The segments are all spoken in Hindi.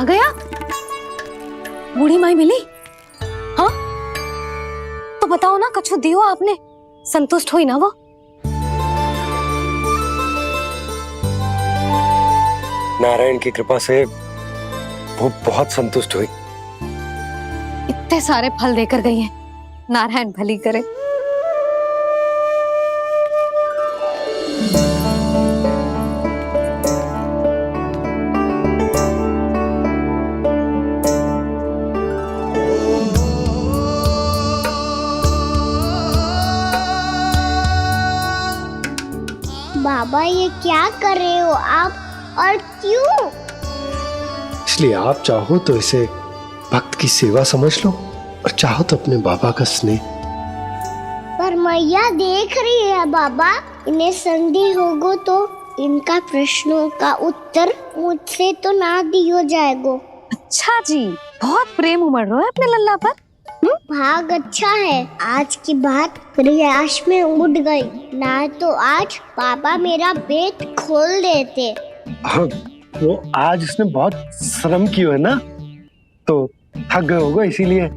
आ गया? बूढ़ी माई मिली? हाँ तो बताओ ना, कछु दियो आपने, संतुष्ट हुई ना वो? नारायण की कृपा से वो बहुत संतुष्ट हुई। इतने सारे फल देकर गई हैं, नारायण भली करे। बाबा ये क्या कर रहे हो आप, और क्यों? इसलिए आप चाहो तो इसे भक्त की सेवा समझ लो, और चाहो तो अपने बाबा का स्नेह। पर मैया देख रही है बाबा, इन्हें संदेह होगो तो इनका प्रश्नों का उत्तर मुझसे तो ना दियो जाएगो। अच्छा जी, बहुत प्रेम उमड़ रहा है अपने लल्ला पर। भाग अच्छा है, आज की बात प्रयास में उड़ गई, ना तो आज पापा मेरा पेट खोल देते। वो आज उसने बहुत श्रम किया है ना, तो थक गए होगा इसीलिए।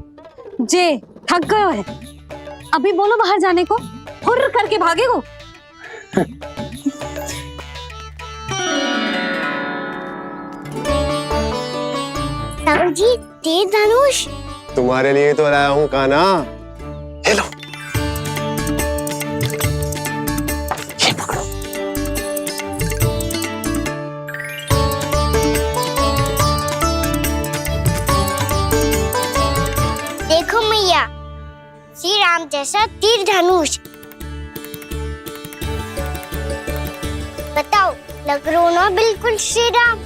जे थक गयो है, अभी बोलो बाहर जाने को, हुर्र करके भागेगो। जी तेज धनुष तुम्हारे लिए तो लाया हूँ कान्हा। ले लो, ये पकड़ो। देखो मैया, श्री राम जैसा तीर धनुष। बताओ लग रहा ना बिल्कुल श्री राम।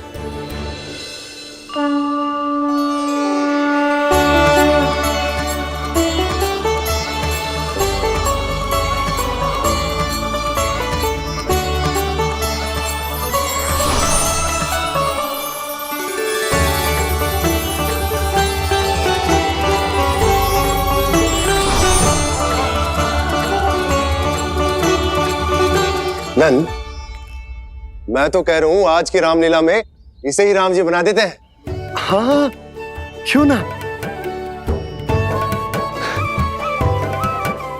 नंद, मैं तो कह रहा हूँ आज की रामलीला में इसे ही राम जी बना देते हैं। हाँ क्यों ना।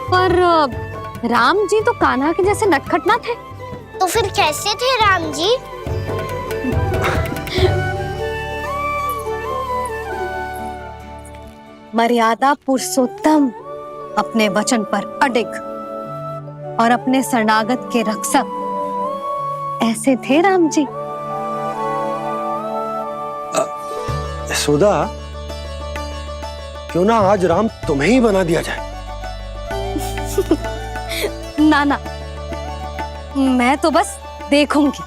पर राम जी तो कान्हा के जैसे नटखट ना थे। तो फिर कैसे थे राम जी? मर्यादा पुरुषोत्तम, अपने वचन पर अडिग और अपने शरणागत के रक्षक, ऐसे थे राम जी। यशोदा, क्यों ना आज राम तुम्हें ही बना दिया जाए। ना ना, मैं तो बस देखूंगी,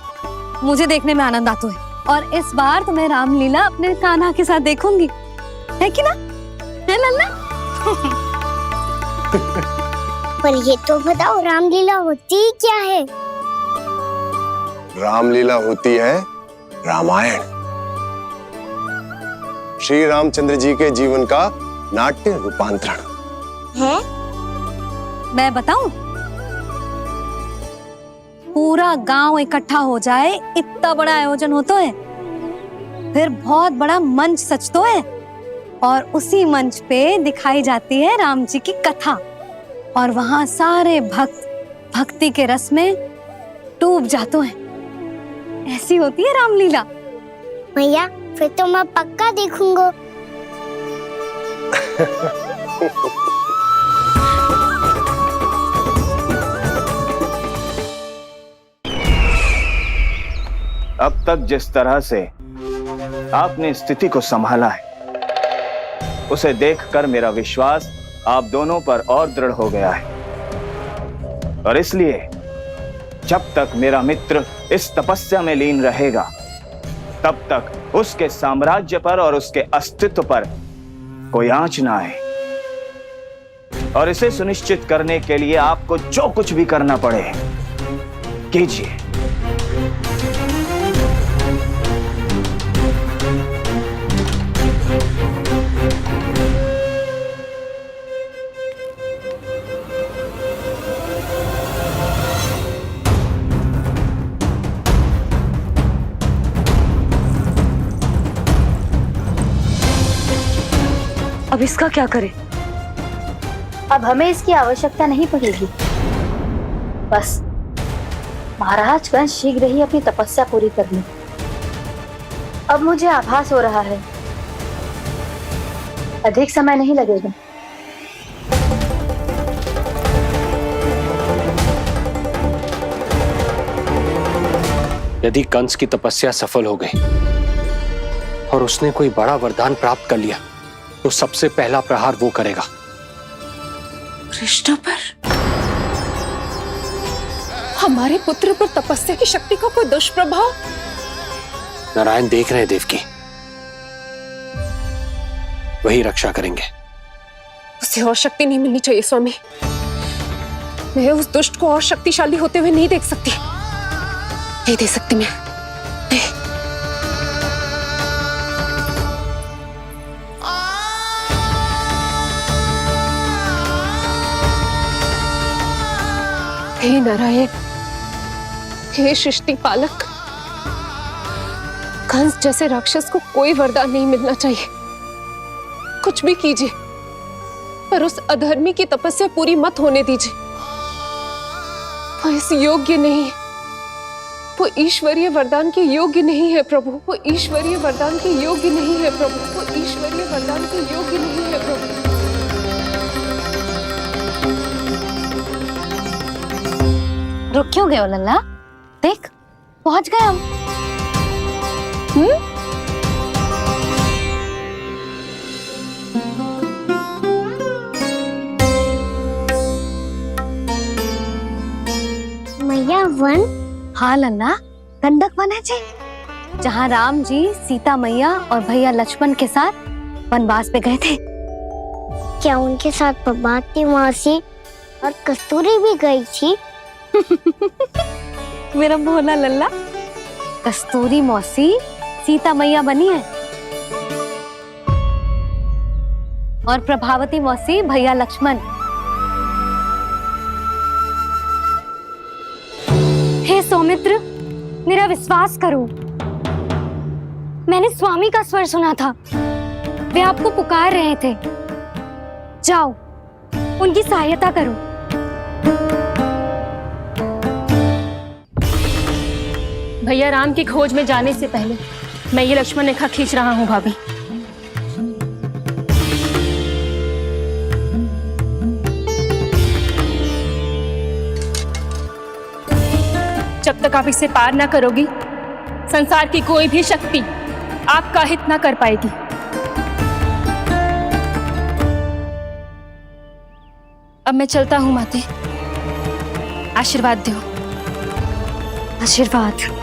मुझे देखने में आनंद आता है, और इस बार तो मैं रामलीला अपने कान्हा के साथ देखूंगी, है कि ना? है लल्ला? पर ये तो बताओ रामलीला होती क्या है? रामलीला होती है रामायण, श्री रामचंद्र जी के जीवन का नाट्य रूपांतरण है। मैं बताऊं? पूरा गांव इकट्ठा हो जाए, इतना बड़ा आयोजन होता है, फिर बहुत बड़ा मंच सजतो है, और उसी मंच पे दिखाई जाती है राम जी की कथा, और वहां सारे भक्त भक्ति के रस में डूब जाते हैं। ऐसी होती है रामलीला। भैया फिर तो मैं पक्का देखूंगा। अब तक जिस तरह से आपने स्थिति को संभाला है, उसे देखकर मेरा विश्वास आप दोनों पर और दृढ़ हो गया है, और इसलिए जब तक मेरा मित्र इस तपस्या में लीन रहेगा, तब तक उसके साम्राज्य पर और उसके अस्तित्व पर कोई आंच ना आए। और इसे सुनिश्चित करने के लिए आपको जो कुछ भी करना पड़े कीजिए। अब इसका क्या करें? अब हमें इसकी आवश्यकता नहीं पड़ेगी। बस महाराजगण शीघ्र ही अपनी तपस्या पूरी कर लें। अब मुझे आभास हो रहा है अधिक समय नहीं लगेगा। यदि कंस की तपस्या सफल हो गई और उसने कोई बड़ा वरदान प्राप्त कर लिया तो सबसे पहला प्रहार वो करेगा। कृष्ण पर? हमारे पुत्र पर तपस्या की शक्ति का कोई दुष्प्रभाव? नारायण देख रहे हैं देवकी, वही रक्षा करेंगे। उसे और शक्ति नहीं मिलनी चाहिए स्वामी। मैं उस दुष्ट को और शक्तिशाली होते हुए नहीं देख सकती, नहीं दे सकती मैं। हे नारायण, हे सृष्टि पालक, कंस जैसे राक्षस को कोई वरदान नहीं मिलना चाहिए। कुछ भी कीजिए पर उस अधर्मी की तपस्या पूरी मत होने दीजिए। वो इस योग्य नहीं है, वो ईश्वरीय वरदान के योग्य नहीं है प्रभु। वो ईश्वरीय वरदान के योग्य नहीं है प्रभु। वो ईश्वरीय वरदान के योग्य नहीं है प्रभु। रुक क्यों गए हो लल्ला? देख पहुंच गए हम। मैया वन? हाँ लल्ला, गंडक वन है जी, जहाँ राम जी सीता मैया और भैया लक्ष्मण के साथ वनवास पे गए थे। क्या उनके साथ पद्मावती मौसी और कस्तूरी भी गई थी? मेरा भोला लल्ला, कस्तूरी मौसी सीता मैया बनी है और प्रभावती मौसी भैया लक्ष्मण। हे सौमित्र, मेरा विश्वास करो, मैंने स्वामी का स्वर सुना था। वे आपको पुकार रहे थे। जाओ उनकी सहायता करो। भैया राम की खोज में जाने से पहले मैं ये लक्ष्मण रेखा खींच रहा हूँ भाभी। जब तक आप इसे पार ना करोगी, संसार की कोई भी शक्ति आपका हित ना कर पाएगी। अब मैं चलता हूँ माते, आशीर्वाद दो। आशीर्वाद।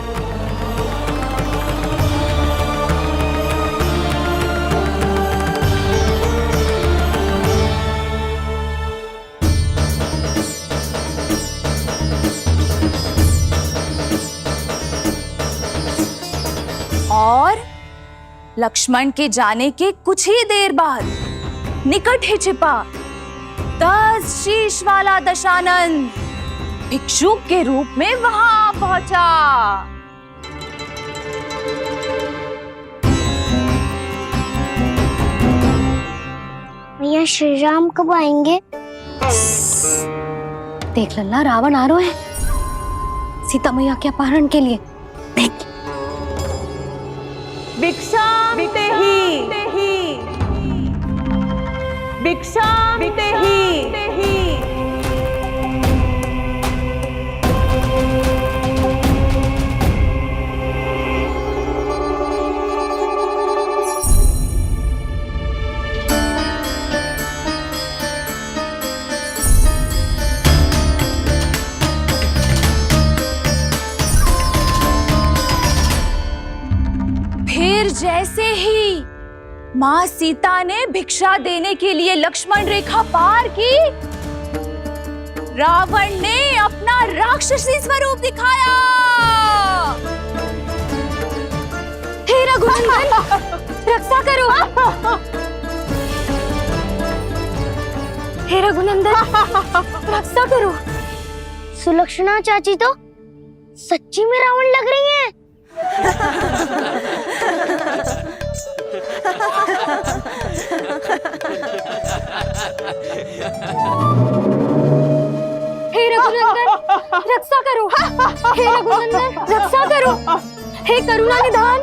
और लक्ष्मण के जाने के कुछ ही देर बाद निकट ही छिपा 10 शीश वाला दशानन भिक्षुक के रूप में वहां पहुंचा। भैया श्री राम कब आएंगे? देख लल्ला, रावण आ रहा है सीता मैया के अपहरण के लिए। देख, भिक्षाम तेहि, भिक्षाम तेहि। फिर जैसे ही माँ सीता ने भिक्षा देने के लिए लक्ष्मण रेखा पार की, रावण ने अपना राक्षसी स्वरूप दिखाया। हे रघुनंदन, रक्षा करो। हे रघुनंदन, रक्षा करो। सुलक्षणा चाची तो सच्ची में रावण लग रही हैं। हे रघुनंदन रक्षा करो, हे रघुनंदन रक्षा करो, हे करुणा निधान।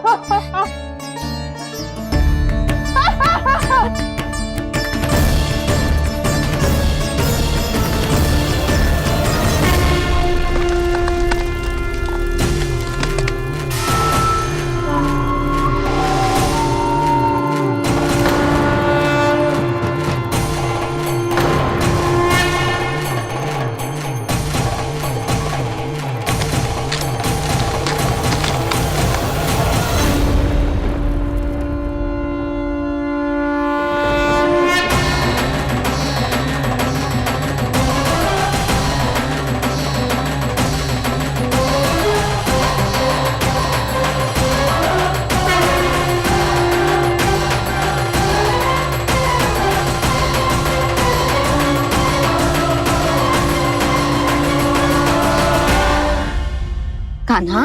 कान्हा,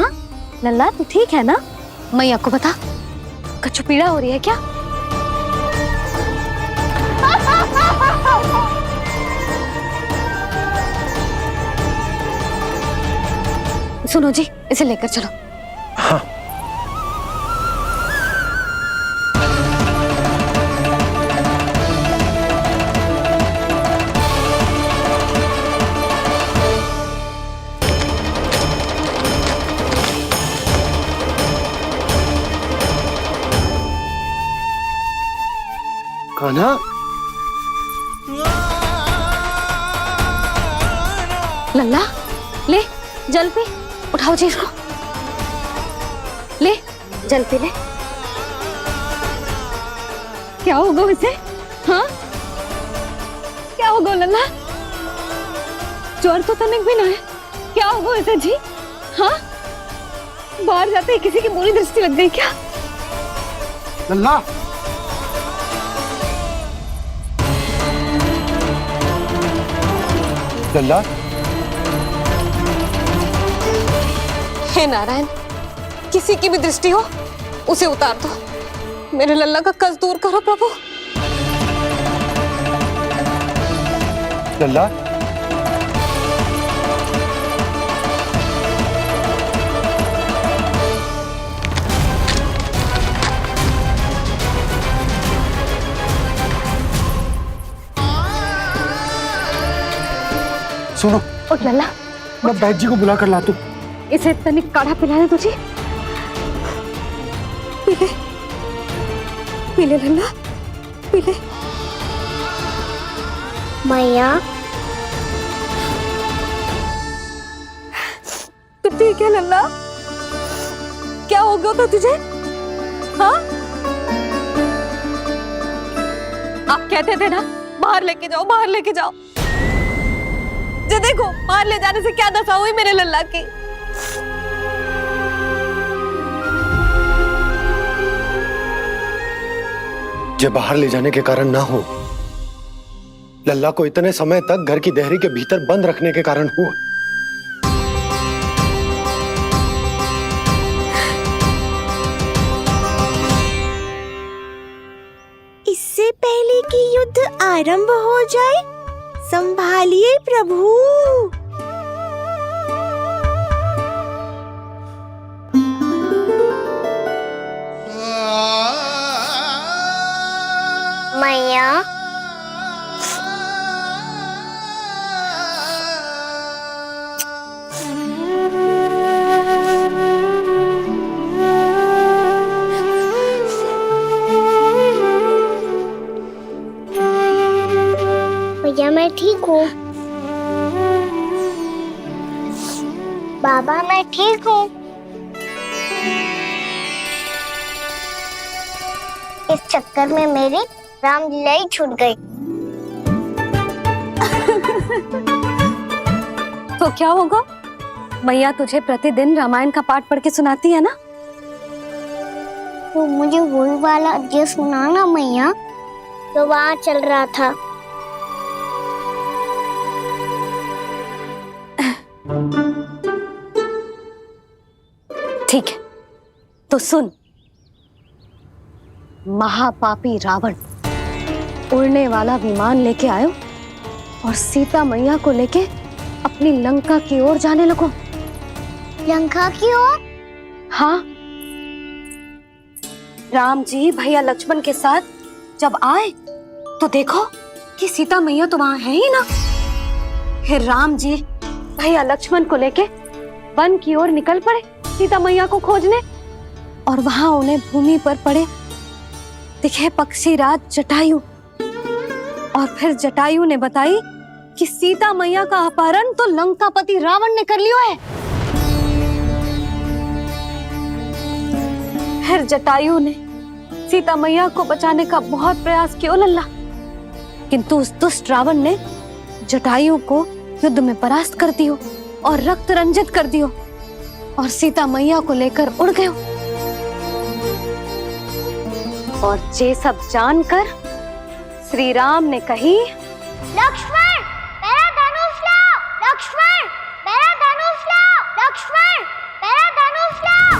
लल्ला तू ठीक है ना? मैया को बता, कछु पीड़ा हो रही है क्या? सुनो जी, इसे लेकर चलो। हाँ। कान्हा, लल्ला ले जल पी, उठाओ जी इसको, ले जल पी ले। क्या होगा इसे? हाँ क्या होगा लल्ला? ज्वर तो तनिक भी ना है, क्या होगा इसे जी? हाँ बाहर जाते ही किसी की बुरी दृष्टि लग गई क्या? लल्ला, लल्ला, हे नारायण, किसी की भी दृष्टि हो उसे उतार दो, मेरे लल्ला का कष्ट दूर करो प्रभु। लल्ला, सुनो, उठ लल्ला, मैं बैद जी को बुला कर लाता हूँ। इसे तनिक काढ़ा पिलाने तुझे, पी ले, पी ले लल्ला, पी ले। मैया तो ठीक है लल्ला, क्या हो गया था तुझे? हाँ आप कहते थे ना बाहर लेके जाओ, बाहर लेके जाओ, जो देखो बाहर ले जाने से क्या दशा हुई मेरे लल्ला की। ये बाहर ले जाने के कारण ना हो, लल्ला को इतने समय तक घर की देहरी के भीतर बंद रखने के कारण हुआ। इससे पहले कि युद्ध आरंभ हो जाए, संभालिए प्रभु। मैया भैया मैं ठीक हूँ। बाबा मैं ठीक हूँ। इस चक्कर में मेरी रामलीला ही छूट गई। तो क्या होगा? मैया तुझे प्रतिदिन रामायण का पाठ पढ़ के सुनाती है ना? तो मुझे वही वाला अध्याय सुनाना मैया, तो वहाँ चल रहा था। ठीक है, तो सुन। महापापी रावण उड़ने वाला विमान लेके आयो और सीता मैया को लेके अपनी लंका की ओर जाने लगो। लंका की ओर? हाँ, राम जी भैया लक्ष्मण के साथ जब आए तो देखो कि सीता मैया तो वहां है ही ना। फिर राम जी भैया लक्ष्मण को लेके वन की ओर निकल पड़े सीता मैया को खोजने, और वहां उन्हें भूमि पर पड़े दिखे पक्षी राज जटायु। और फिर जटायु ने बताई कि सीता मैया का अपहरण तो लंकापति रावण ने कर लियो है। फिर जटायु ने सीता मैया को बचाने का बहुत प्रयास किया लल्ला, किंतु उस दुष्ट रावण ने जटायु को युद्ध में परास्त कर दियो और रक्त रंजित कर दियो और सीता मैया को लेकर उड़ गयो। और ये सब जानकर श्री राम ने कही, लक्ष्मण मेरा धनुष लाओ, लक्ष्मण मेरा धनुष लाओ, लक्ष्मण मेरा धनुष लाओ।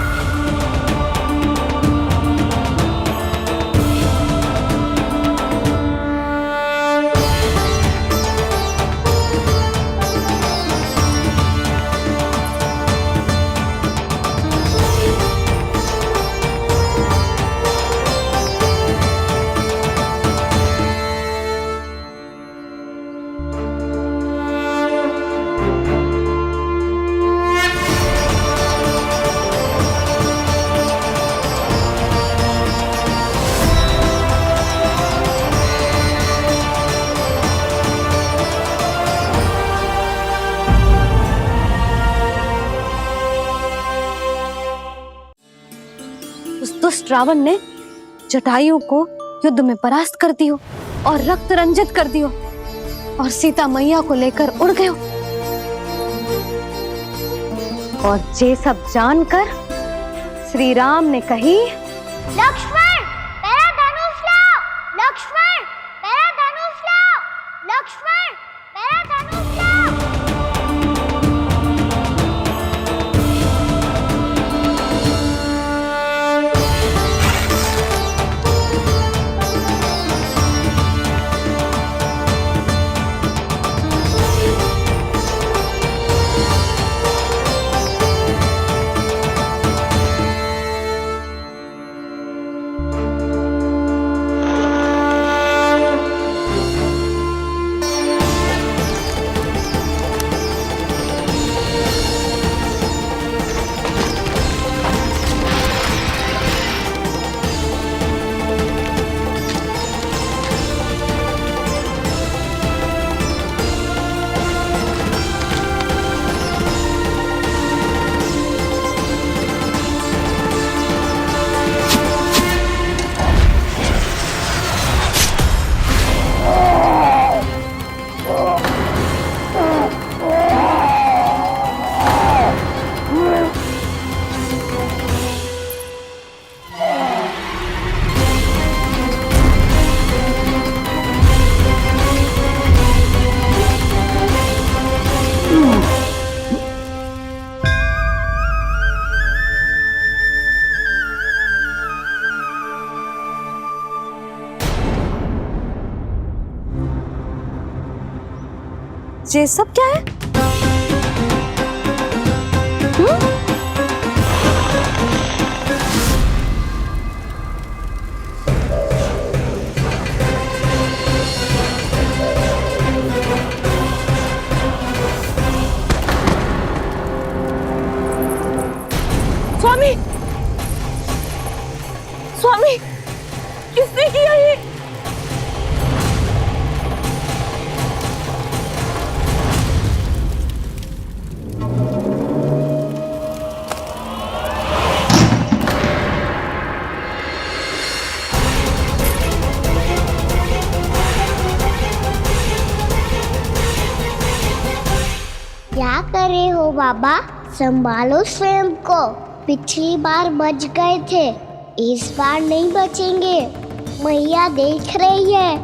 उस दुष्ट रावण ने जटायु को युद्ध में परास्त कर दियो और रक्त रंजित कर दियो और सीता मैया को लेकर उड़ गयो। और ये सब जानकर श्री राम ने कही, लक्ष्मण मेरा धनुष लाओ, लक्ष्मण मेरा धनुष लाओ, लक्ष्मण मेरा धनुष लाओ। ये सब क्या है? स्वामी, स्वामी, किसने किया ये? क्या कर रहे हो बाबा? संभालो स्वयं को। पिछली बार बच गए थे, इस बार नहीं बचेंगे। मैया देख रही है।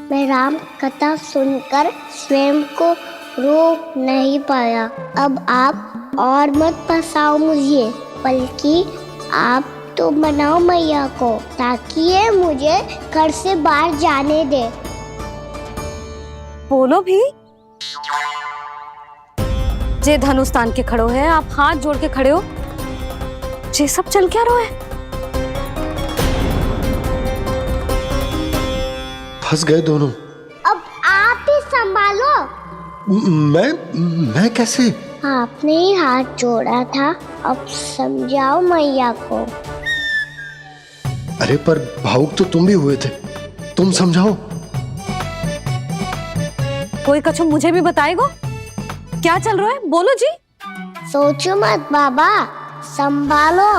मैं राम कथा सुनकर स्वयं को रोक नहीं पाया। अब आप और मत फंसाओ मुझे, बल्कि आप तो मनाओ मैया को ताकि ये मुझे घर से बाहर जाने दे। बोलो भी। जे धनुष तान के खड़ो है, आप हाथ जोड़ के खड़े हो, ये सब चल क्या रहा है? फंस गए दोनों। अब आप ही संभालो। मैं कैसे? आपने ही हाथ जोड़ा था, अब समझाओ मैया को। अरे पर भावुक तो तुम भी हुए थे, तुम समझाओ। कोई कछु मुझे भी बताएगो? क्या चल रहा है, बोलो जी। सोचो मत बाबा, संभालो।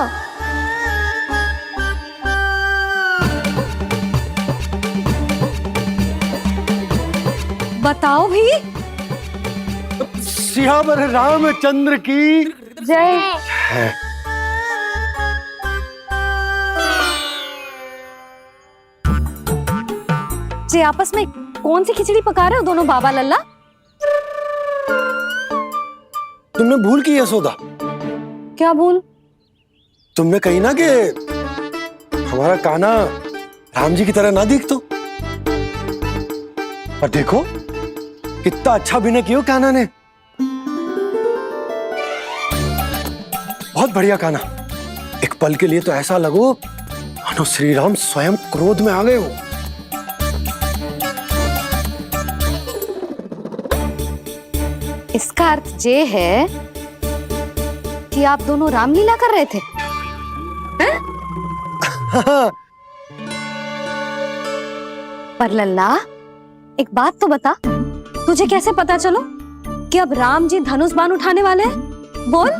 बताओ भी। सियावर रामचंद्र की जय। जी आपस में कौन सी खिचड़ी पका रहे हो दोनों बाबा लल्ला? तुमने भूल की यशोदा। क्या भूल? तुमने कही ना कि हमारा कान्हा राम जी की तरह ना दिख तो। पर देखो कितना अच्छा अभिनय किया कान्हा ने। बहुत बढ़िया कान्हा। एक पल के लिए तो ऐसा लगो मानो श्री राम स्वयं क्रोध में आ गए हो। इसका अर्थ ये है कि आप दोनों रामलीला कर रहे थे? पर लल्ला एक बात तो बता, तुझे कैसे पता चलो कि अब राम जी धनुष बाण उठाने वाले हैं? बोल।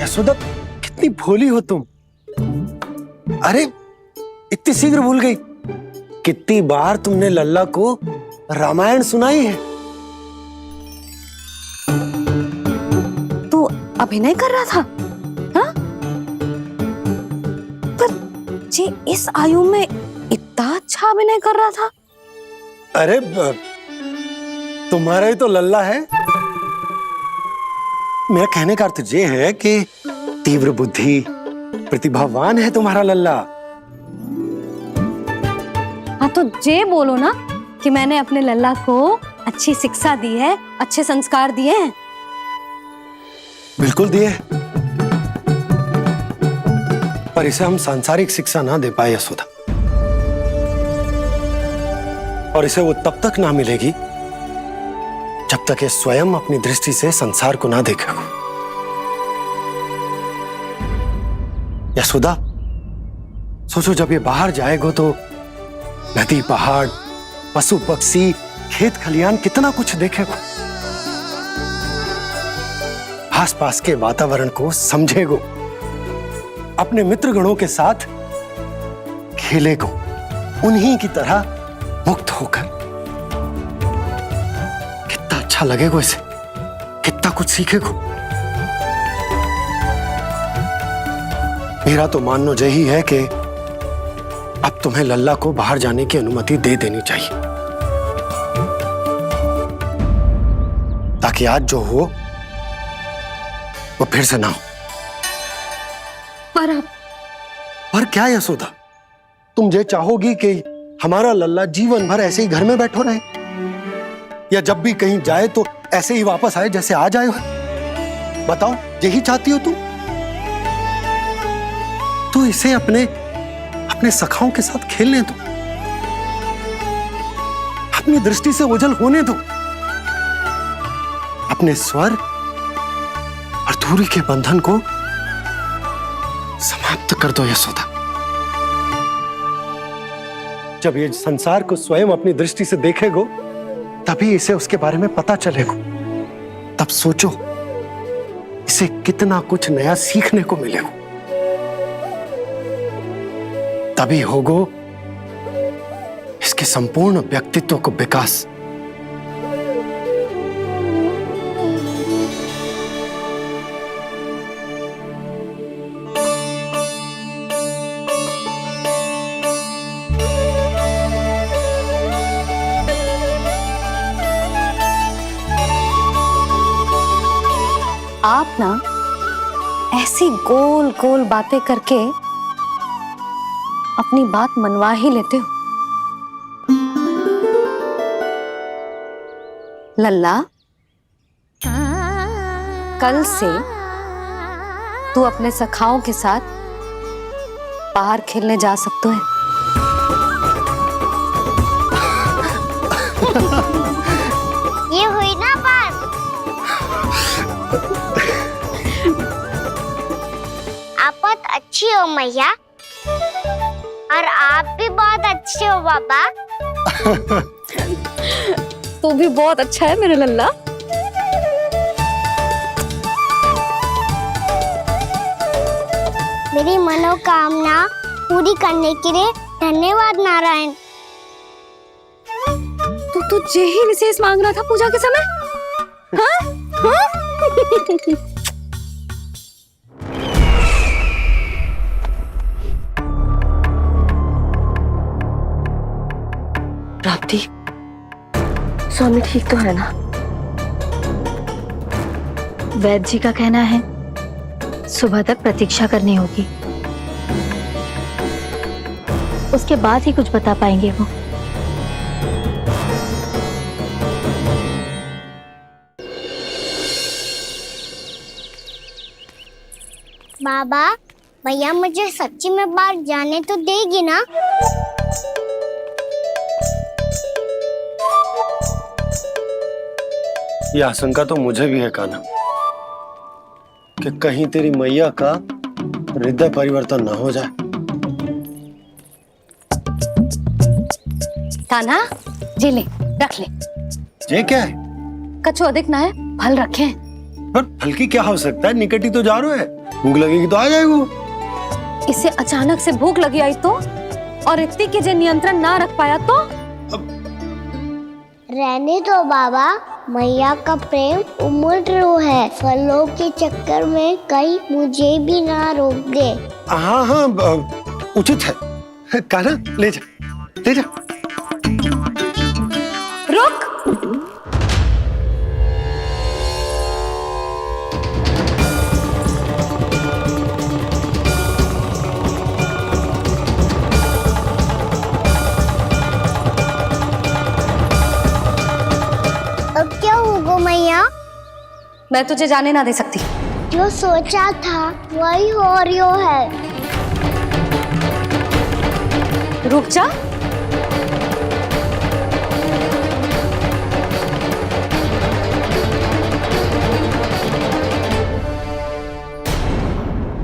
यशोदा कितनी भोली हो तुम। अरे इतनी शीघ्र भूल गई। कितनी बार तुमने लल्ला को रामायण सुनाई है। तू अभिनय कर रहा था? हाँ? पर जी इस आयु में इतना अच्छा अभिनय कर रहा था। अरे तुम्हारा ही तो लल्ला है। मेरा कहने का अर्थ ये है कि तीव्र बुद्धि, प्रतिभावान है तुम्हारा लल्ला। हाँ तो जे बोलो ना कि मैंने अपने लल्ला को अच्छी शिक्षा दी है, अच्छे संस्कार दिए हैं। बिल्कुल दिए, पर इसे हम सांसारिक शिक्षा ना दे पाए यशोदा। और इसे वो तब तक ना मिलेगी जब तक ये स्वयं अपनी दृष्टि से संसार को ना देखेगा। यशोदा सोचो, जब ये बाहर जाएगा तो नदी, पहाड़, पशु पक्षी, खेत खलियान कितना कुछ देखेगा। आसपास के वातावरण को समझेगो, अपने मित्रगणों के साथ खेलेगो, उन्हीं की तरह मुक्त होकर। कितना अच्छा लगेगा इसे, कितना कुछ सीखेगो। मेरा तो मानना यही है कि अब तुम्हें लल्ला को बाहर जाने की अनुमति दे देनी चाहिए, ताकि आज जो हो वो फिर से ना हो। पर क्या यशोदा, तुम ये चाहोगी कि हमारा लल्ला जीवन भर ऐसे ही घर में बैठो रहे, या जब भी कहीं जाए तो ऐसे ही वापस आए जैसे आज आए हो? बताओ, यही चाहती हो तुम? तो इसे अपने सखाओं के साथ खेलने दो, अपनी दृष्टि से ओझल होने दो, अपने स्वर और दूरी के बंधन को समाप्त कर दो यशोदा। जब ये संसार को स्वयं अपनी दृष्टि से देखेगो, तभी इसे उसके बारे में पता चलेगा। तब सोचो इसे कितना कुछ नया सीखने को मिलेगा। तभी होगो इसके संपूर्ण व्यक्तित्व को विकास। आप ना ऐसी गोल गोल बातें करके अपनी बात मनवा ही लेते हो। लल्ला, कल से तू अपने सखाओं के साथ बाहर खेलने जा सकते हैं। ये हुई ना बात। आप बहुत अच्छी हो मैया, और आप भी बहुत अच्छे हो बाबा। तू भी बहुत अच्छा है मेरे लल्ला। मेरी मनोकामना पूरी करने के लिए धन्यवाद नारायण। तू तुझे ही विशेष मांग रहा था पूजा के समय? हाँ? हाँ? प्राप्ति, स्वामी ठीक तो है ना? वैद्य जी का कहना है सुबह तक प्रतीक्षा करनी होगी, उसके बाद ही कुछ बता पाएंगे वो। बाबा, भैया मुझे सच्ची में बाहर जाने तो देगी ना? ये आशंका तो मुझे भी है कान्हा, कि कहीं तेरी मैया का हृदय परिवर्तन न हो जाए। कान्हा, जी ले, रख ले। ये क्या है? कछु अधिक ना है, फल रखे। पर फल की क्या हो सकता है, निकट ही तो जा रहे हैं, भूख लगेगी तो आ जाएगा वो। इसे अचानक से भूख लगी आई तो, और इतनी के जे नियंत्रण ना रख पाया तो? रहने दो बाबा, मैया का प्रेम उमड़ रो है, फलों के चक्कर में कहीं मुझे भी ना रोक दे। हाँ हाँ, उचित है। कान्हा, ले जा, ले जा। रुक। अब क्या होगा मैया? मैं तुझे जाने ना दे सकती। जो सोचा था वही हो रही है। रुक जा।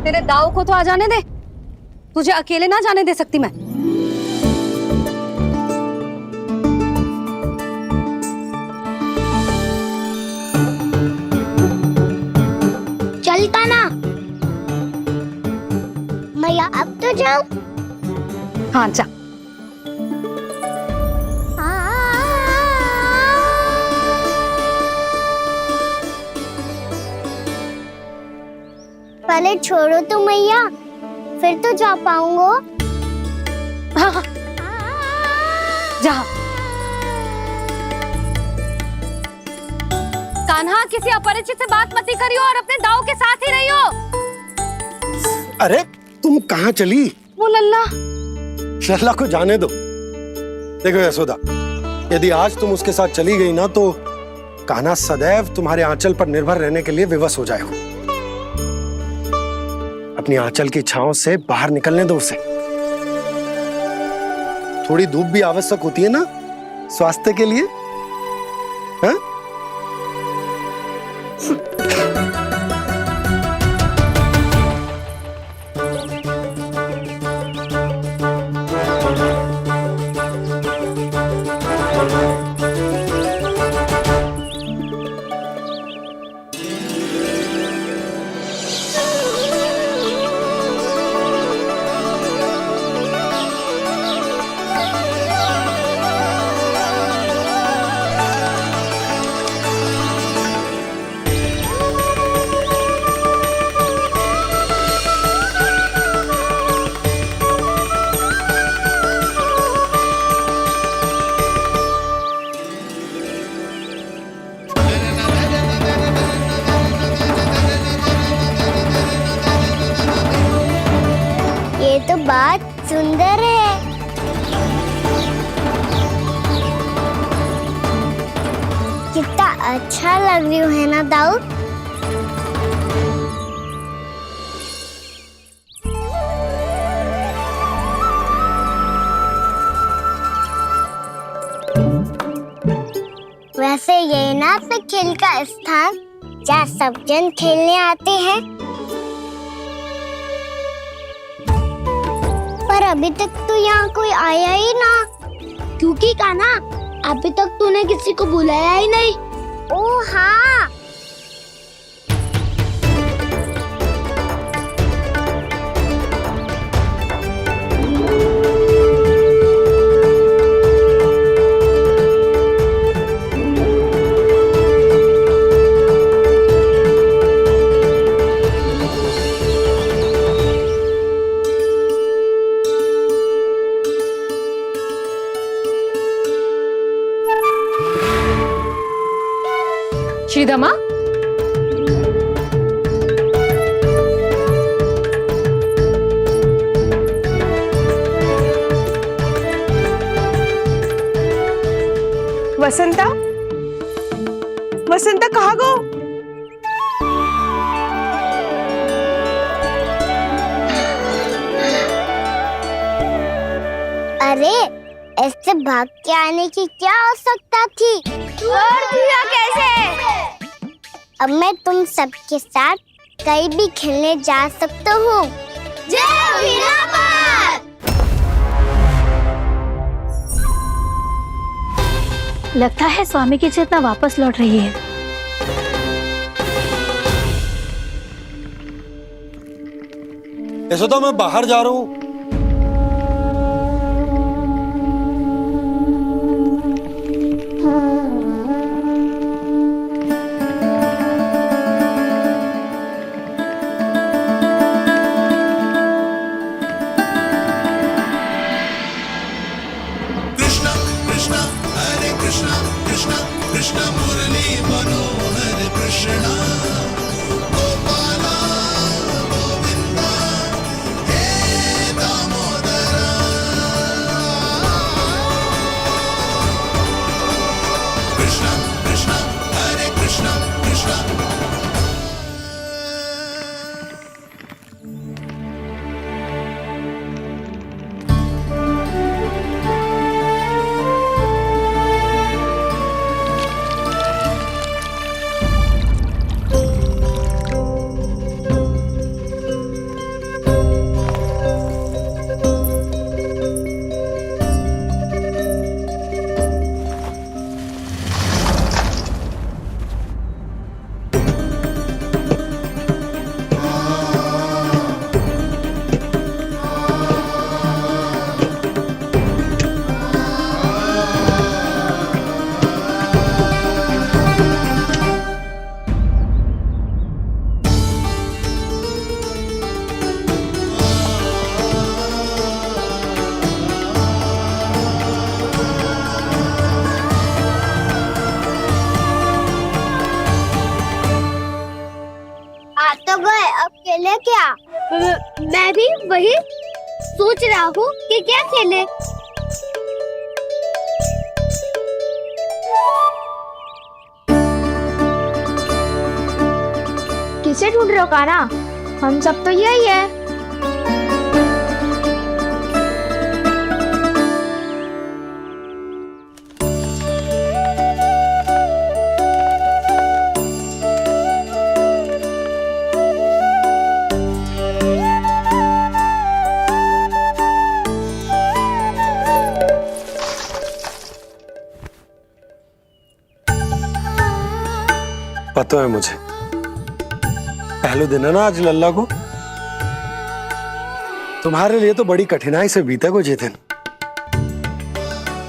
तेरे दाव को तो आ जाने दे, तुझे अकेले ना जाने दे सकती मैं। चलता ना मैया, अब तो जाओ। हाँ जा। पहले छोड़ो तो मैया, फिर तो जा पाऊंगा। हाँ हाँ, जा। कान्हा, किसी अपरिचित से बात मत करियो और अपने दाव के साथ ही रहियो। अरे तुम कहाँ चली? वो लल्ला। लल्ला को जाने दो। देखो यशोदा, यदि आज तुम उसके साथ चली गई ना तो कान्हा सदैव तुम्हारे आंचल पर निर्भर रहने के लिए विवश हो जाएगा। अपनी आंचल की छांव से बाहर निकलने दो उसे। थोड़ी धूप भी आवश्यक होती है ना स्वास्थ्य के लिए, हाँ? सुंदर है। कितना अच्छा लग रही है ना दाऊ। वैसे ये ना तो खेल का स्थान जहाँ सब जन खेलने आते हैं, पर अभी तक तो यहाँ कोई आया ही ना। क्योंकि कान्हा अभी तक तूने किसी को बुलाया ही नहीं। ओ हाँ, श्रीदामा, वसंता, वसंता कहाँ गो? अरे ऐसे भाग के आने की क्या आवश्यकता थी? छोड़ दिया कैसे? अब मैं तुम सबके साथ कहीं भी खेलने जा सकता हूँ। जय वीरापाल! लगता है स्वामी की चेतना वापस लौट रही है। यशोदा, मैं बाहर जा रहा हूँ। खेले क्या? मैं भी वही सोच रहा हूँ कि क्या खेले। किसे ढूंढ रहे हो कान्हा? हम सब तो यही है। पता है मुझे, पहले दिन है ना आज लल्ला को। तुम्हारे लिए तो बड़ी कठिनाई से बीता को जितिन।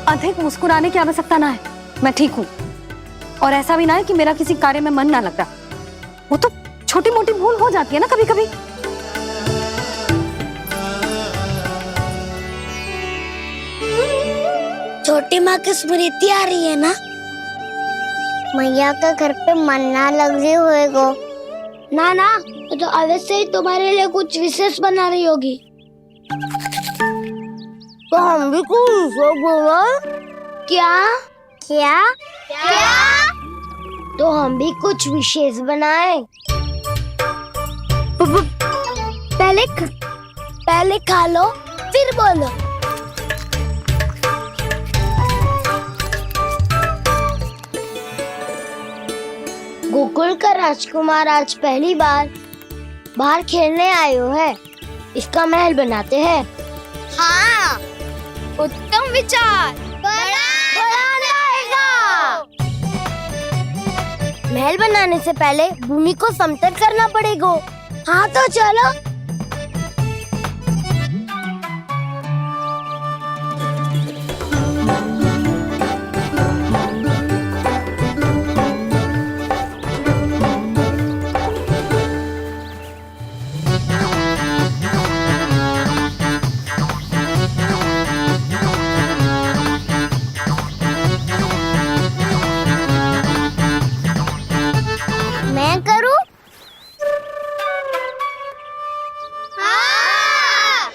अधिक मुस्कुराने की आवश्यकता ना है, मैं ठीक हूँ। और ऐसा भी ना है कि मेरा किसी कार्य में मन ना लगता। वो तो छोटी मोटी भूल हो जाती है ना कभी कभी। छोटी माँ की स्मृति आ रही है ना? मैया का घर पे मन ना लग रही होएगो। ना ना, तो अवश्य ही तुम्हारे लिए कुछ विशेष बना रही होगी। तो हम भी कुछ बोला। क्या क्या क्या? तो हम भी कुछ विशेष बनाए। पहले खा लो फिर बोलो। गोकुल का राजकुमार आज पहली बार बाहर खेलने आयो है। इसका महल बनाते हैं। हाँ, उत्तम विचार। महल बनाने से पहले भूमि को समतल करना पड़ेगा। हाँ तो चलो। मैं करूं? हाँ।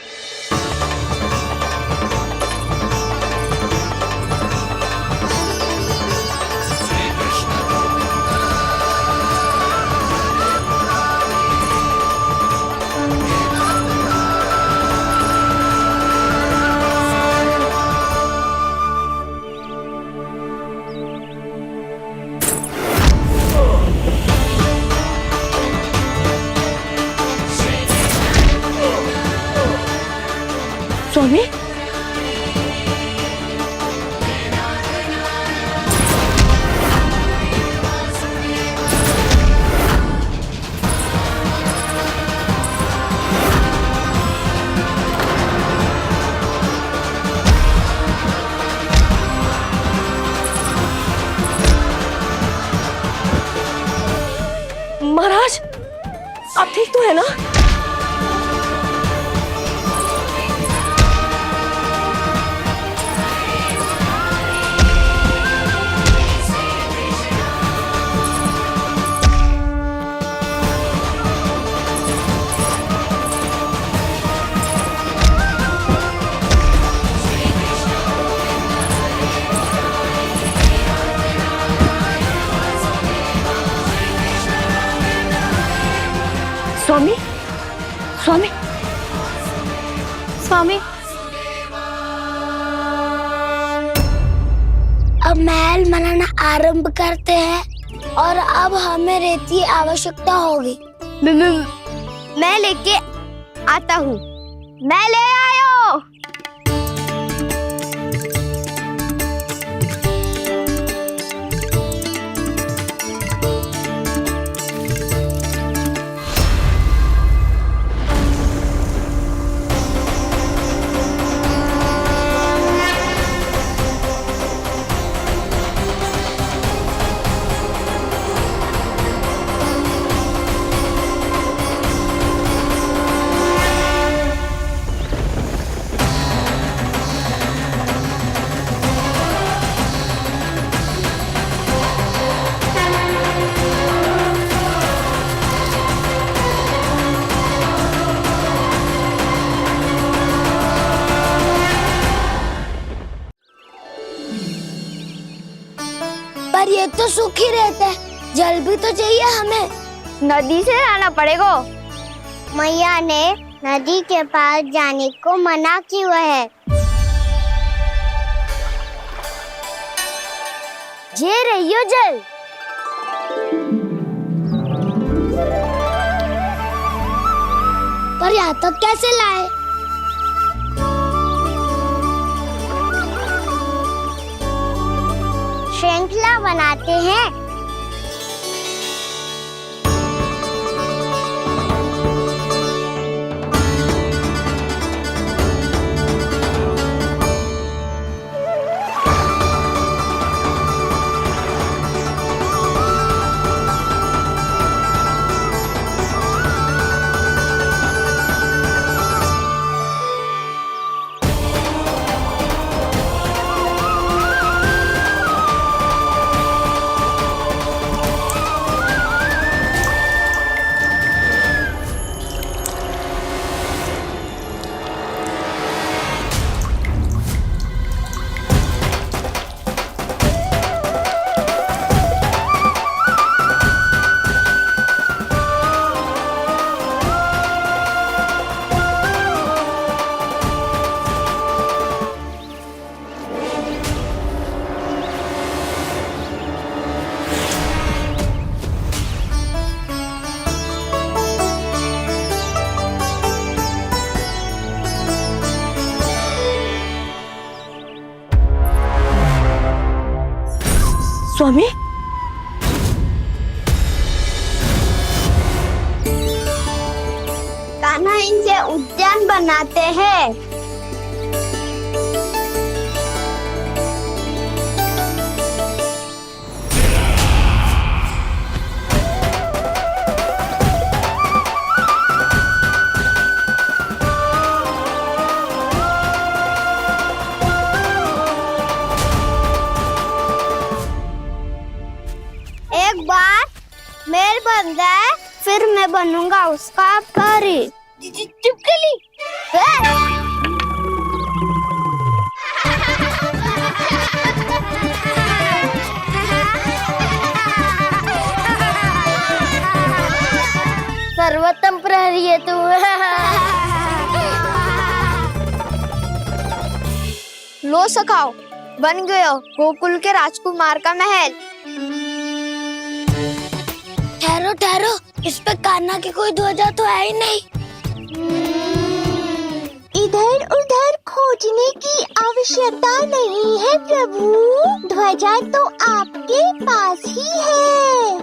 स्वामी, महाराज आप ठीक तो है ना? स्वामी, स्वामी, स्वामी, अब महल बनाना आरंभ करते हैं और अब हमें रेत की आवश्यकता होगी। मैं लेके आता हूँ। मैं ले आयो। पर ये तो सूखी रहता है, जल भी तो चाहिए हमें। नदी से लाना पड़ेगा। मैया ने नदी के पास जाने को मना किया है। ये रहियो जल। पर यहाँ तक कैसे लाए? श्रृंखला बनाते हैं। स्वामी, कान्हा इनसे उद्यान बनाते हैं। एक बार मेल बन जाए फिर मैं बनूंगा उसका परी। चिपकली। सर्वोत्तम प्रहरी है तू। लो सखाओ, बन गयो गोकुल के राजकुमार का महल। ठहरो ठहरो, इस पे कान्हा की कोई ध्वजा तो है ही नहीं। इधर उधर खोजने की आवश्यकता नहीं है प्रभु, ध्वजा तो आपके पास ही है।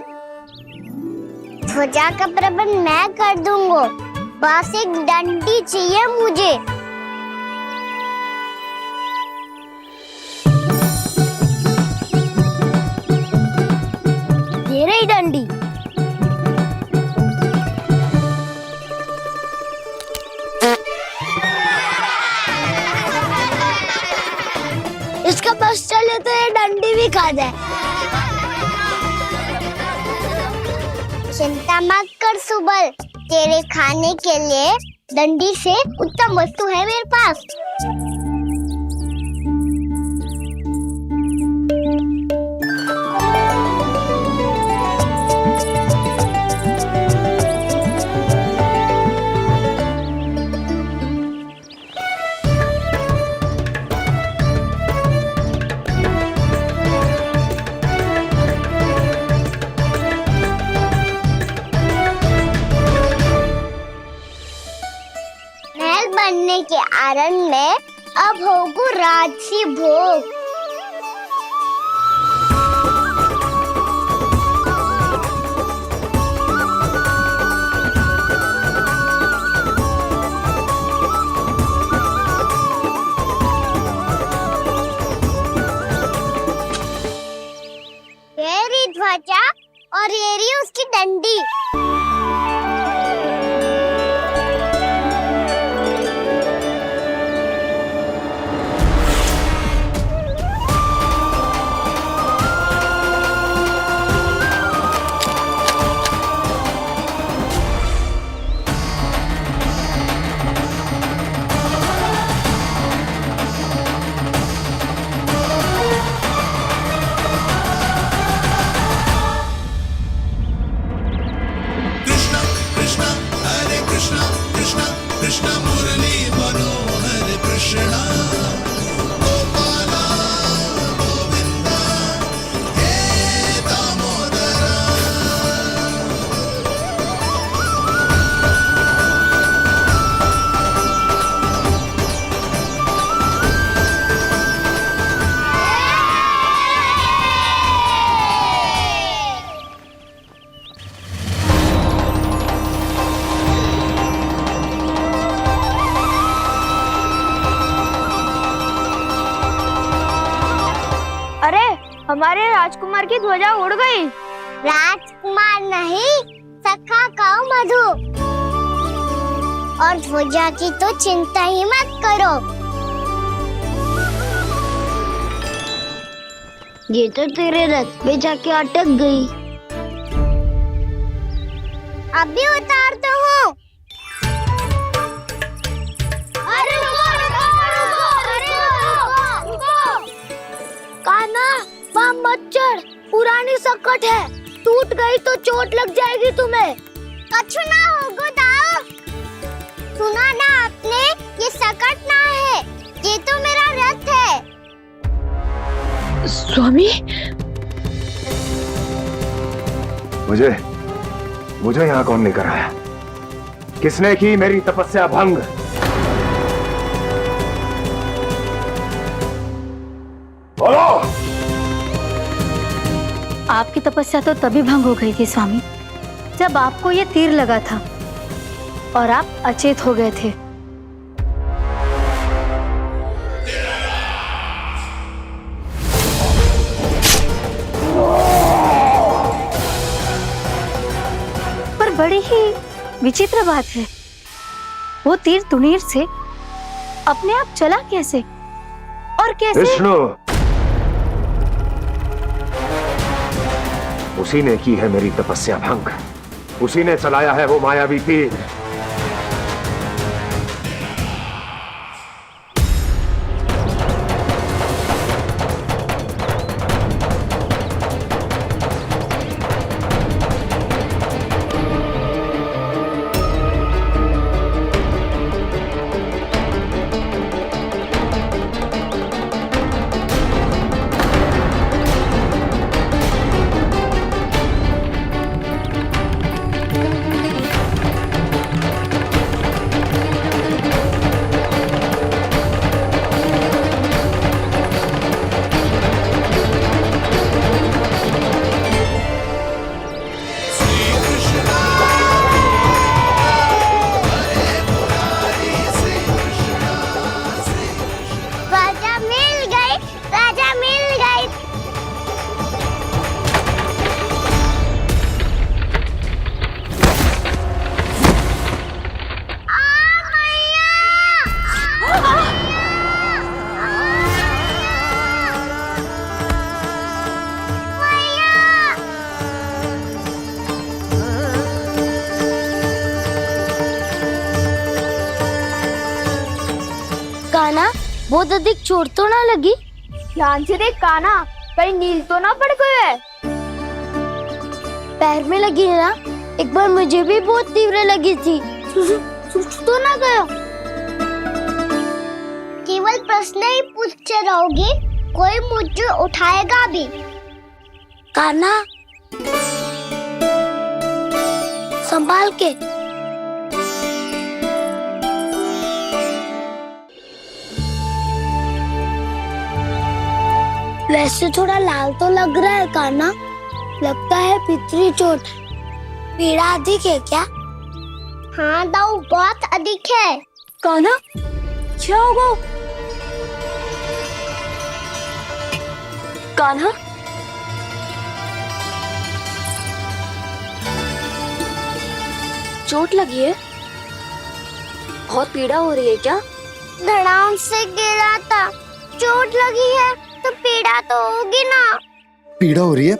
ध्वजा का प्रबंध मैं कर दूंगा, बस एक डंडी चाहिए मुझे। ये रही डंडी। इसका बस चले तो ये डंडी भी खा जाए। चिंता मत कर सुबल, तेरे खाने के लिए डंडी से उत्तम वस्तु है मेरे पास। बनने के आरण में अब होगो राजसी भोग। ये रही ध्वजा और ये रही उसकी डंडी। हमारे राजकुमार की ध्वजा उड़ गई। राजकुमार नहीं, सखा काऊ मधु। और ध्वजा की तो चिंता ही मत करो, ये तो तेरे रथ पे जाके अटक गई। अभी उतारता हूँ। अरे कान्हा, वहाँ मत चढ़, पुरानी सकट है, टूट गई तो चोट लग जाएगी तुम्हें। कछु ना होगा दाऊ। सुना ना आपने, ये सकट ना है, ये तो मेरा रथ है। स्वामी, मुझे यहाँ कौन लेकर आया? किसने की मेरी तपस्या भंग? बोलो। आपकी तपस्या तो तभी भंग हो गई थी स्वामी, जब आपको ये तीर लगा था और आप अचेत हो गए थे। पर बड़ी ही विचित्र बात है, वो तीर तुनीर से अपने आप चला कैसे और कैसे? विष्णु, उसी ने की है मेरी तपस्या भंग, उसी ने चलाया है वो मायावी तीर। राजा मिल गई। कान्हा, बहुत अधिक चोट तो ना लगी? ध्यान से देख कान्हा, कहीं नील तो ना पड़ गया है? पैर में लगी है ना? एक बार मुझे भी बहुत तीव्र लगी थी। सूझ तो ना गया? केवल प्रश्न ही पूछते रहोगे, कोई मुझे उठाएगा भी? कान्हा, संभाल के। वैसे थोड़ा लाल तो लग रहा है कान्हा, लगता है पितरी चोट। पीड़ा अधिक है क्या? हाँ दाऊ, बहुत अधिक है। कान्हा, क्या होगा? कान्हा, चोट लगी है? बहुत पीड़ा हो रही है क्या? धड़ाम से गिरा था, चोट लगी है तो पीड़ा तो होगी ना? पीड़ा हो रही है?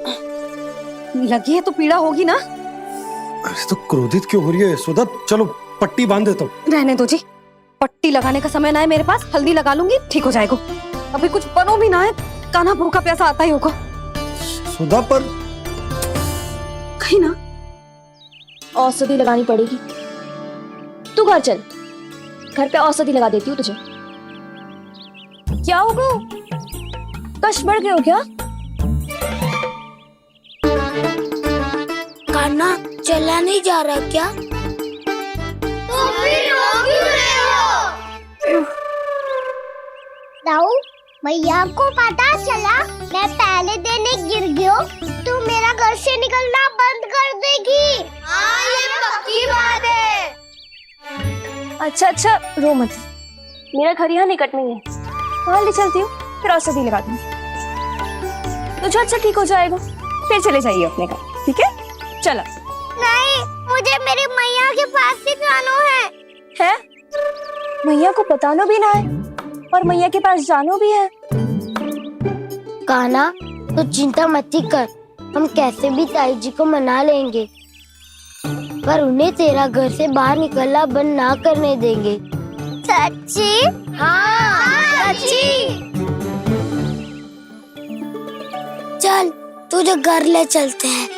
लगी है तो पीड़ा होगी ना? अरे तो क्रोधित क्यों हो रही है यशोदा? चलो पट्टी बांध देता हूँ। रहने दो जी, पट्टी लगाने का समय ना है मेरे पास, हल्दी लगा लूंगी, ठीक हो जाएगा। अभी कुछ बनो भी ना है, कान्हा भूखा प्यासा आता ही होगा। सुधा पर कहीं ना औषधि लगानी पड़ेगी। तू घर चल, घर पे औषधि लगा देती हूँ तुझे। क्या होगा? कष्ट बढ़ गए हो क्या? कान्हा, चला नहीं जा रहा क्या? तो फिर रो क्यों रहे हो? दाऊ, भैया को पता चला मैं पहले दिन ही गिर गया तो मेरा घर से निकलना बंद कर देगी। हाँ, ये पक्की बात है। अच्छा, रो मत, मेरा घर यहाँ निकट में है, वहाँ ले चलती हूँ, फिर औषधि लगा दूंगी। तुझे अच्छा ठीक हो जाएगा, फिर चले जाइए अपने घर, ठीक है? चलो। नहीं, मुझे मेरी मैया के पास ही जाना है। मैया को बताना भी ना है और मैया के पास जानो भी है। कान्हा, तो चिंता मत कर, हम कैसे भी ताई जी को मना लेंगे, पर उन्हें तेरा घर से बाहर निकलना बंद ना करने देंगे। सच्ची? हाँ, सच्ची। चल, तुझे घर ले चलते हैं।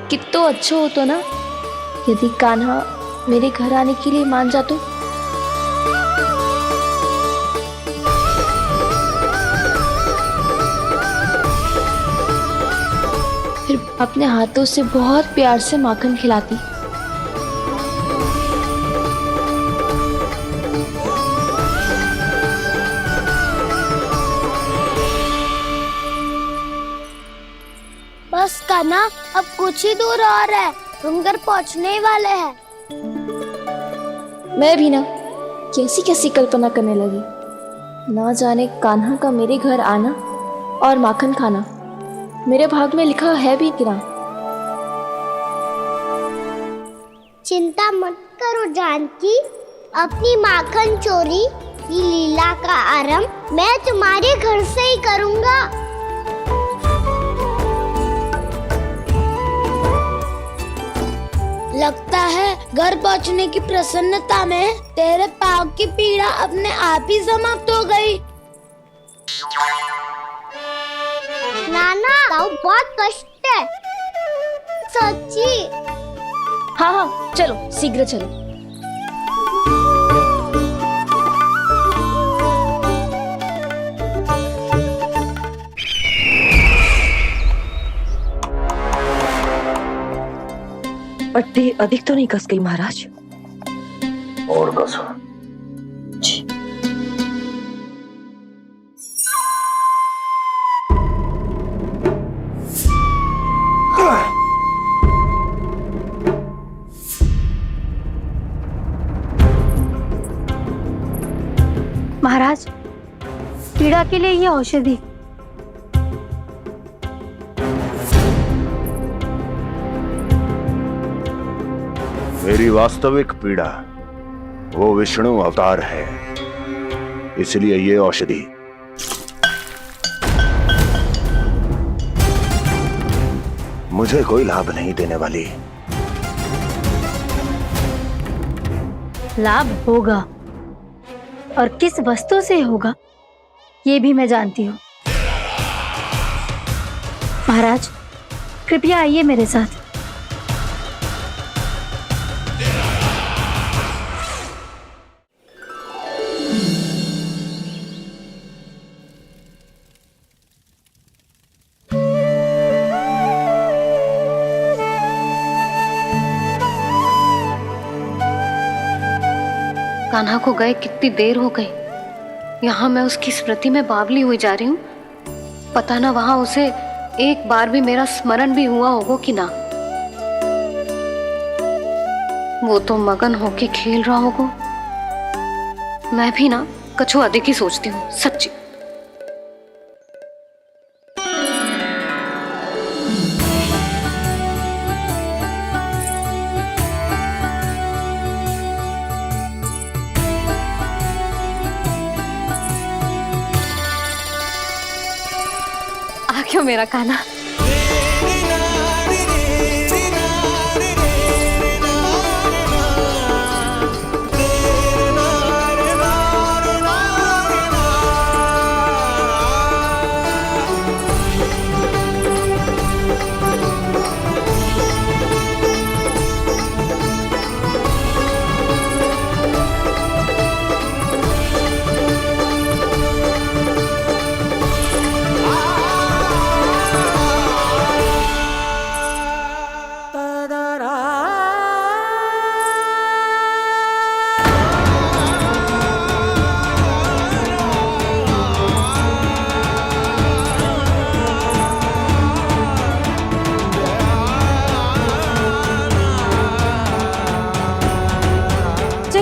कितना अच्छा हो तो ना यदि कान्हा मेरे घर आने के लिए मान जातो। अपने हाथों से बहुत प्यार से माखन खिलाती। बस कान्हा, अब कुछ ही दूर और है, हम घर पहुंचने ही वाले हैं। मैं भी ना कैसी कैसी कल्पना करने लगी। ना जाने कान्हा का मेरे घर आना और माखन खाना मेरे भाग में लिखा है भी कि ना। चिंता मत करो जानकी, अपनी माखन चोरी की लीला का आरंभ मैं तुम्हारे घर से ही करूंगा। लगता है घर पहुंचने की प्रसन्नता में तेरे पाँव की पीड़ा अपने आप ही समाप्त हो गई। नाना, पाँव बहुत कष्ट है सच्ची। हाँ हाँ, चलो शीघ्र चलो। पट्टी अधिक तो नहीं कस गई महाराज? और कसो। महाराज, पीड़ा के लिए ये औषधि। मेरी वास्तविक पीड़ा वो विष्णु अवतार है, इसलिए ये औषधि। मुझे कोई लाभ नहीं देने वाली। लाभ होगा, और किस वस्तु से होगा ये भी मैं जानती हूँ। महाराज, कृपया आइए मेरे साथ। कान्हा को गए कितनी देर हो गई। यहाँ मैं उसकी स्मृति में बावली हुई जा रही हूँ। पता ना वहां उसे एक बार भी मेरा स्मरण भी हुआ होगा कि ना। वो तो मगन होके खेल रहा होगा। मैं भी ना कछु अधिक ही सोचती हूँ सच्ची। क्यों मेरा कान्हा?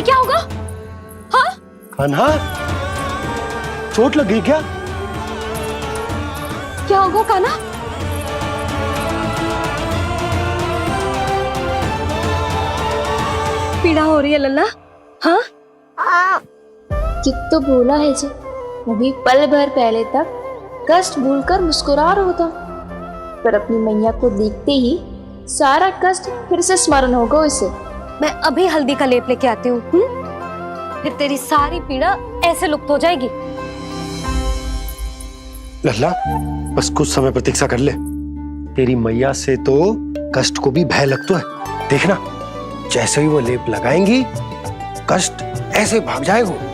क्या होगा? हाँ? कान्हा, चोट लग गई क्या? क्या होगा कान्हा? पीड़ा हो रही है लल्ला? हाँ? कित तो बोला है जी, अभी पल भर पहले तक कष्ट भूलकर मुस्कुरा रहा था, पर अपनी मैया को देखते ही सारा कष्ट फिर से स्मरण होगा उसे। मैं अभी हल्दी का लेप लेके आती हूँ। फिर तेरी सारी पीड़ा ऐसे लुप्त हो जाएगी। लल्ला, बस कुछ समय प्रतीक्षा कर ले। तेरी मैया से तो कष्ट को भी भय लगता है। देखना, जैसे ही वो लेप लगाएंगी कष्ट ऐसे भाग जाएगा।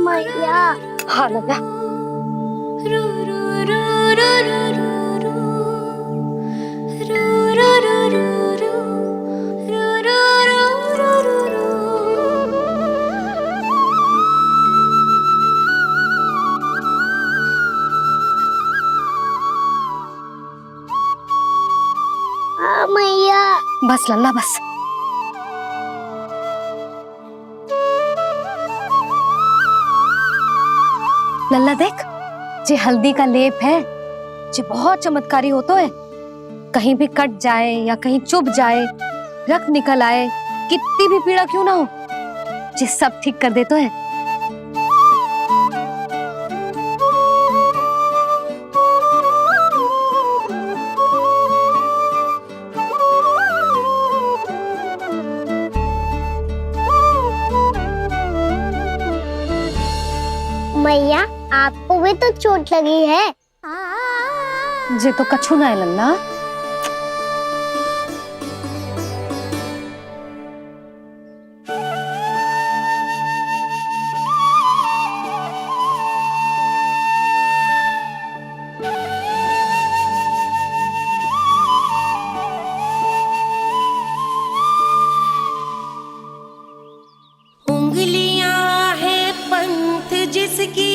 मैया। हाँ लल्ला, मैया। बस लल्ला बस। लल्ला देख, जे हल्दी का लेप है जे बहुत चमत्कारी होतो है। कहीं भी कट जाए या कहीं चुभ जाए, रक्त निकल आए, कितनी भी पीड़ा क्यों ना हो, जे सब ठीक कर देतो है। मैया, आपको भी तो चोट लगी है। जे तो कछु ना है लल्ला। उंगलियां है पंथ जिसकी,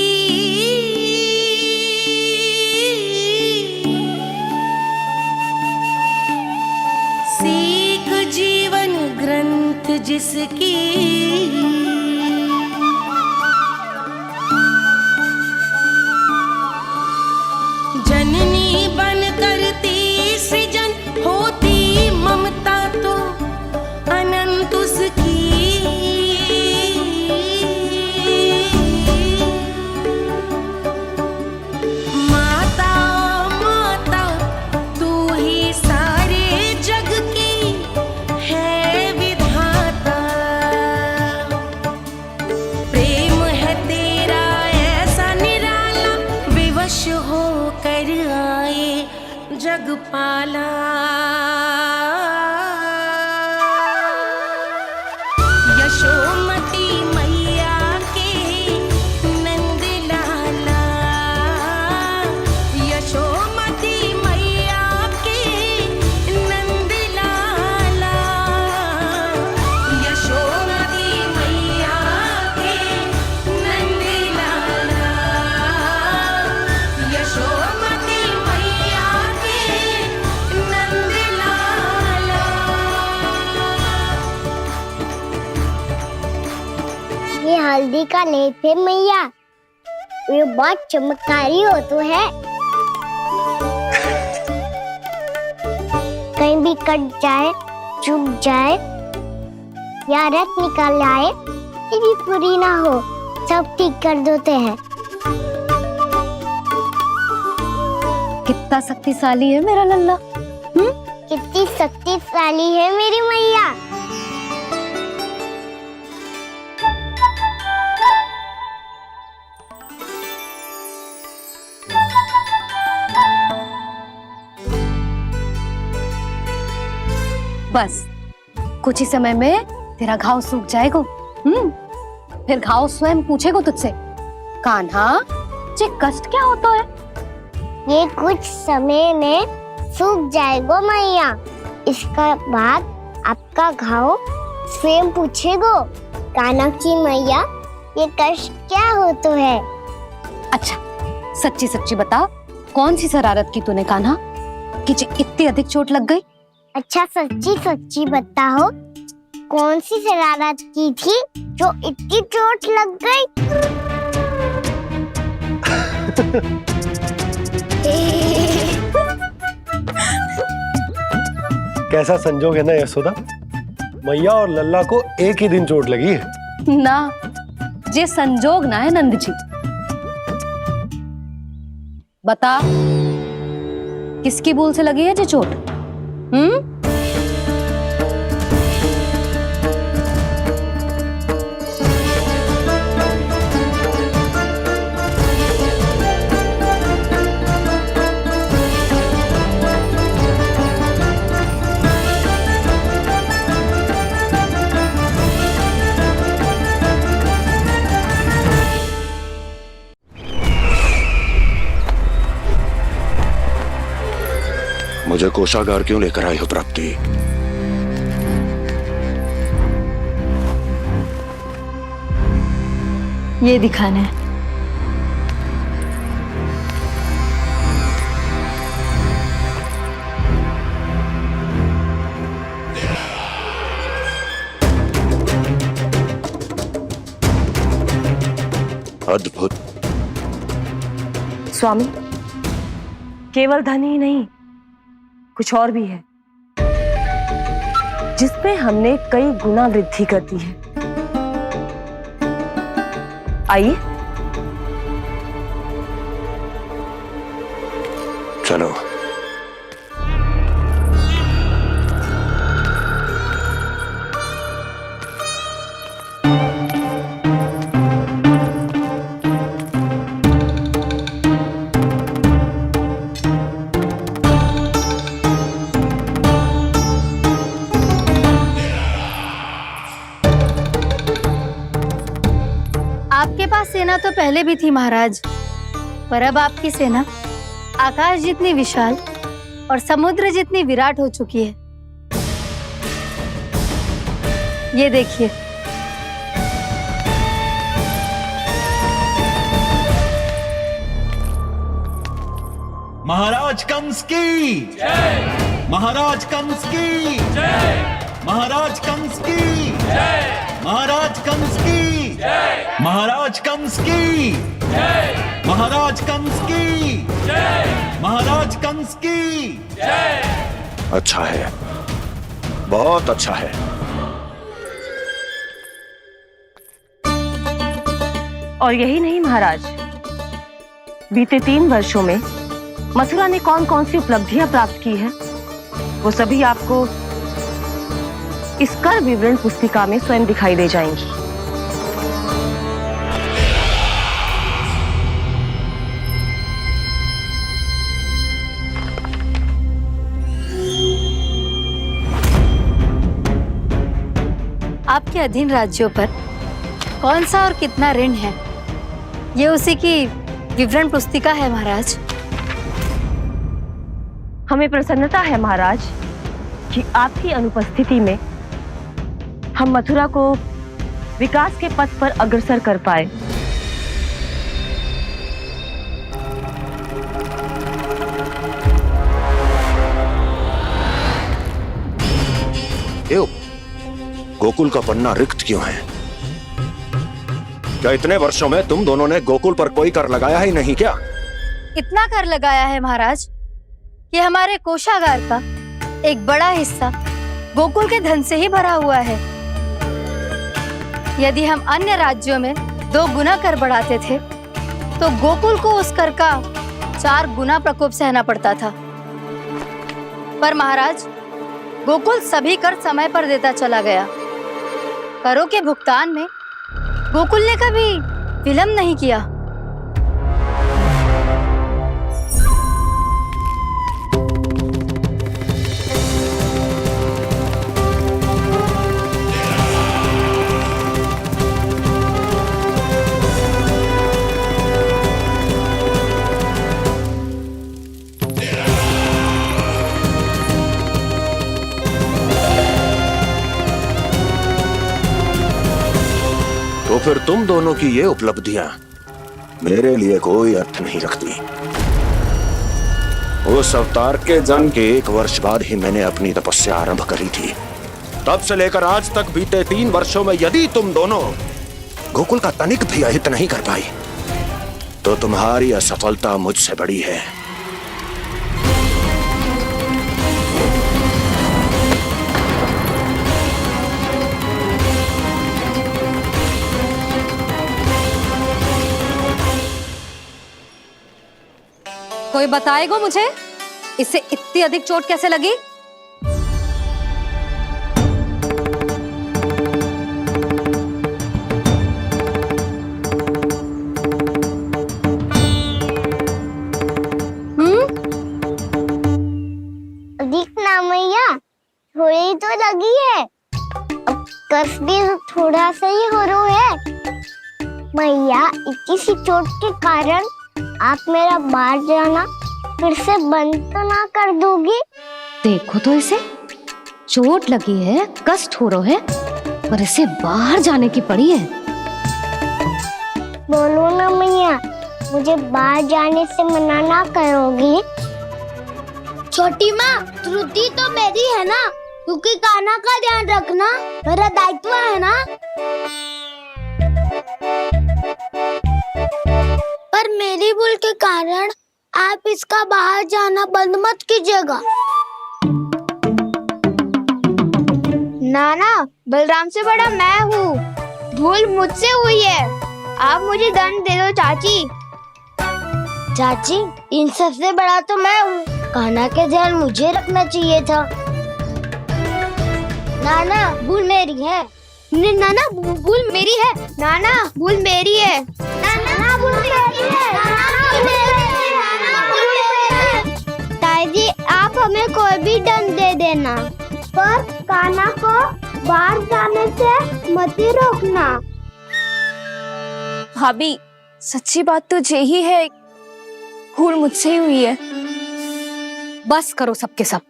सीख जीवन ग्रंथ जिसकी, जननी बन करती सृजन होती ममता तो अनंत उसकी। माता माता तू ही सारे जग की है विधाता, प्रेम है तेरा ऐसा निराला, विवश हो कर आए जग पाला। यशोमती मैया के नंद लाला, यशोमती मैया के नंद लाला, यशोमती मैया के नंद लाला, यशोमती मैया के नंद लाला। ये हल्दी का लेप है मैया, ये बहुत चमत्कारी हो तो है। कहीं भी कट जाए, चुभ जाए या रक्त निकल आए, ये भी पूरी ना हो, सब ठीक कर देते हैं। कितना शक्तिशाली है मेरा लल्ला। कितनी शक्तिशाली है मेरी मैया। बस कुछ ही समय में तेरा घाव सूख जाएगा। फिर घाव स्वयं पूछेगा तुझसे, कान्हा जे कष्ट क्या होता है? ये कुछ समय में सूख जाएगा मैया। इसका बाद आपका घाव स्वयं पूछेगा, कान्हा की मैया ये कष्ट क्या होता है। अच्छा सच्ची सच्ची बता, कौन सी शरारत की तूने कान्हा कि इतनी अधिक चोट लग गई? अच्छा सच्ची सच्ची बताओ, कौन सी शरारत की थी जो इतनी चोट लग गई? कैसा संजोग है ना यशोदा, मैया और लल्ला को एक ही दिन चोट लगी है। ना, जे संजोग ना है नंद जी। बता, किसकी भूल से लगी है जे चोट? मुझे कोषागार क्यों लेकर आई हो प्राप्ति? ये दिखाना है। अद्भुत। स्वामी, केवल धन ही नहीं, कुछ और भी है जिसमें हमने कई गुना वृद्धि कर दी है। आइए चलो। आपके पास सेना तो पहले भी थी महाराज, पर अब आपकी सेना आकाश जितनी विशाल और समुद्र जितनी विराट हो चुकी है। ये देखिए। महाराज कंस की जय। महाराज कंस की जय। महाराज कंस की जय। महाराज कंस की जय। महाराज कंस की जय। महाराज कंस की जय। महाराज कंस की जय। अच्छा है, बहुत अच्छा है। और यही नहीं महाराज, बीते 3 वर्षों में मथुरा ने कौन कौन सी उपलब्धियां प्राप्त की है, वो सभी आपको इस कर विवरण पुस्तिका में स्वयं दिखाई दे जाएंगी। आपके अधीन राज्यों पर कौन सा और कितना ऋण है, ये उसी की विवरण पुस्तिका है महाराज। हमें प्रसन्नता है महाराज कि आपकी अनुपस्थिति में हम मथुरा को विकास के पथ पर अग्रसर कर पाए। गोकुल का पन्ना रिक्त क्यों है? क्या इतने वर्षों में तुम दोनों ने गोकुल पर कोई कर लगाया ही नहीं क्या? इतना कर लगाया है महाराज कि हमारे कोषागार का एक बड़ा हिस्सा गोकुल के धन से ही भरा हुआ है। यदि हम अन्य राज्यों में 2 गुना कर बढ़ाते थे तो गोकुल को उस कर का 4 गुना प्रकोप सहना पड़ता था। पर महाराज, गोकुल सभी कर समय पर देता चला गया। करों के भुगतान में गोकुल ने कभी विलंब नहीं किया। तो फिर तुम दोनों की ये उपलब्धियां मेरे लिए कोई अर्थ नहीं रखती। उस अवतार के जन्म के 1 वर्ष बाद ही मैंने अपनी तपस्या आरंभ करी थी। तब से लेकर आज तक बीते 3 वर्षों में यदि तुम दोनों गोकुल का तनिक भी अहित नहीं कर पाई तो तुम्हारी असफलता मुझसे बड़ी है। कोई बताएगा मुझे इसे इतनी अधिक चोट कैसे लगी? दिखना मैया, थोड़ी तो लगी है। अब कस भी थोड़ा सा ही हो रहा है। मैया, इतनी सी चोट के कारण आप मेरा बाहर जाना फिर से बंद तो ना कर दोगी? देखो तो इसे, चोट लगी है, कष्ट हो रहा है, पर इसे बाहर जाने की पड़ी है। बोलो ना मैया, मुझे बाहर जाने से मना ना करोगी? छोटी माँ, त्रुटि तो मेरी है ना, क्योंकि कान्हा का ध्यान रखना मेरा दायित्व है ना। पर मेरी भूल के कारण आप इसका बाहर जाना बंद मत कीजिएगा। नाना, बलराम से बड़ा मैं हूँ, भूल मुझसे हुई है, आप मुझे दंड दे दो चाची। चाची, इन सबसे बड़ा तो मैं हूँ, कान्हा के ध्यान मुझे रखना चाहिए था। नाना, भूल मेरी है। नाना, भूल मेरी है। नाना, भूल मेरी है। नाना, भूल मेरी है। नाना, भूल मेरी है। ताई जी, आप हमें कोई भी दंड दे देना, पर कान्हा को बाहर जाने से मत ही रोकना। भाभी, सच्ची बात तो यही है, भूल मुझसे ही हुई है। बस करो सबके सब।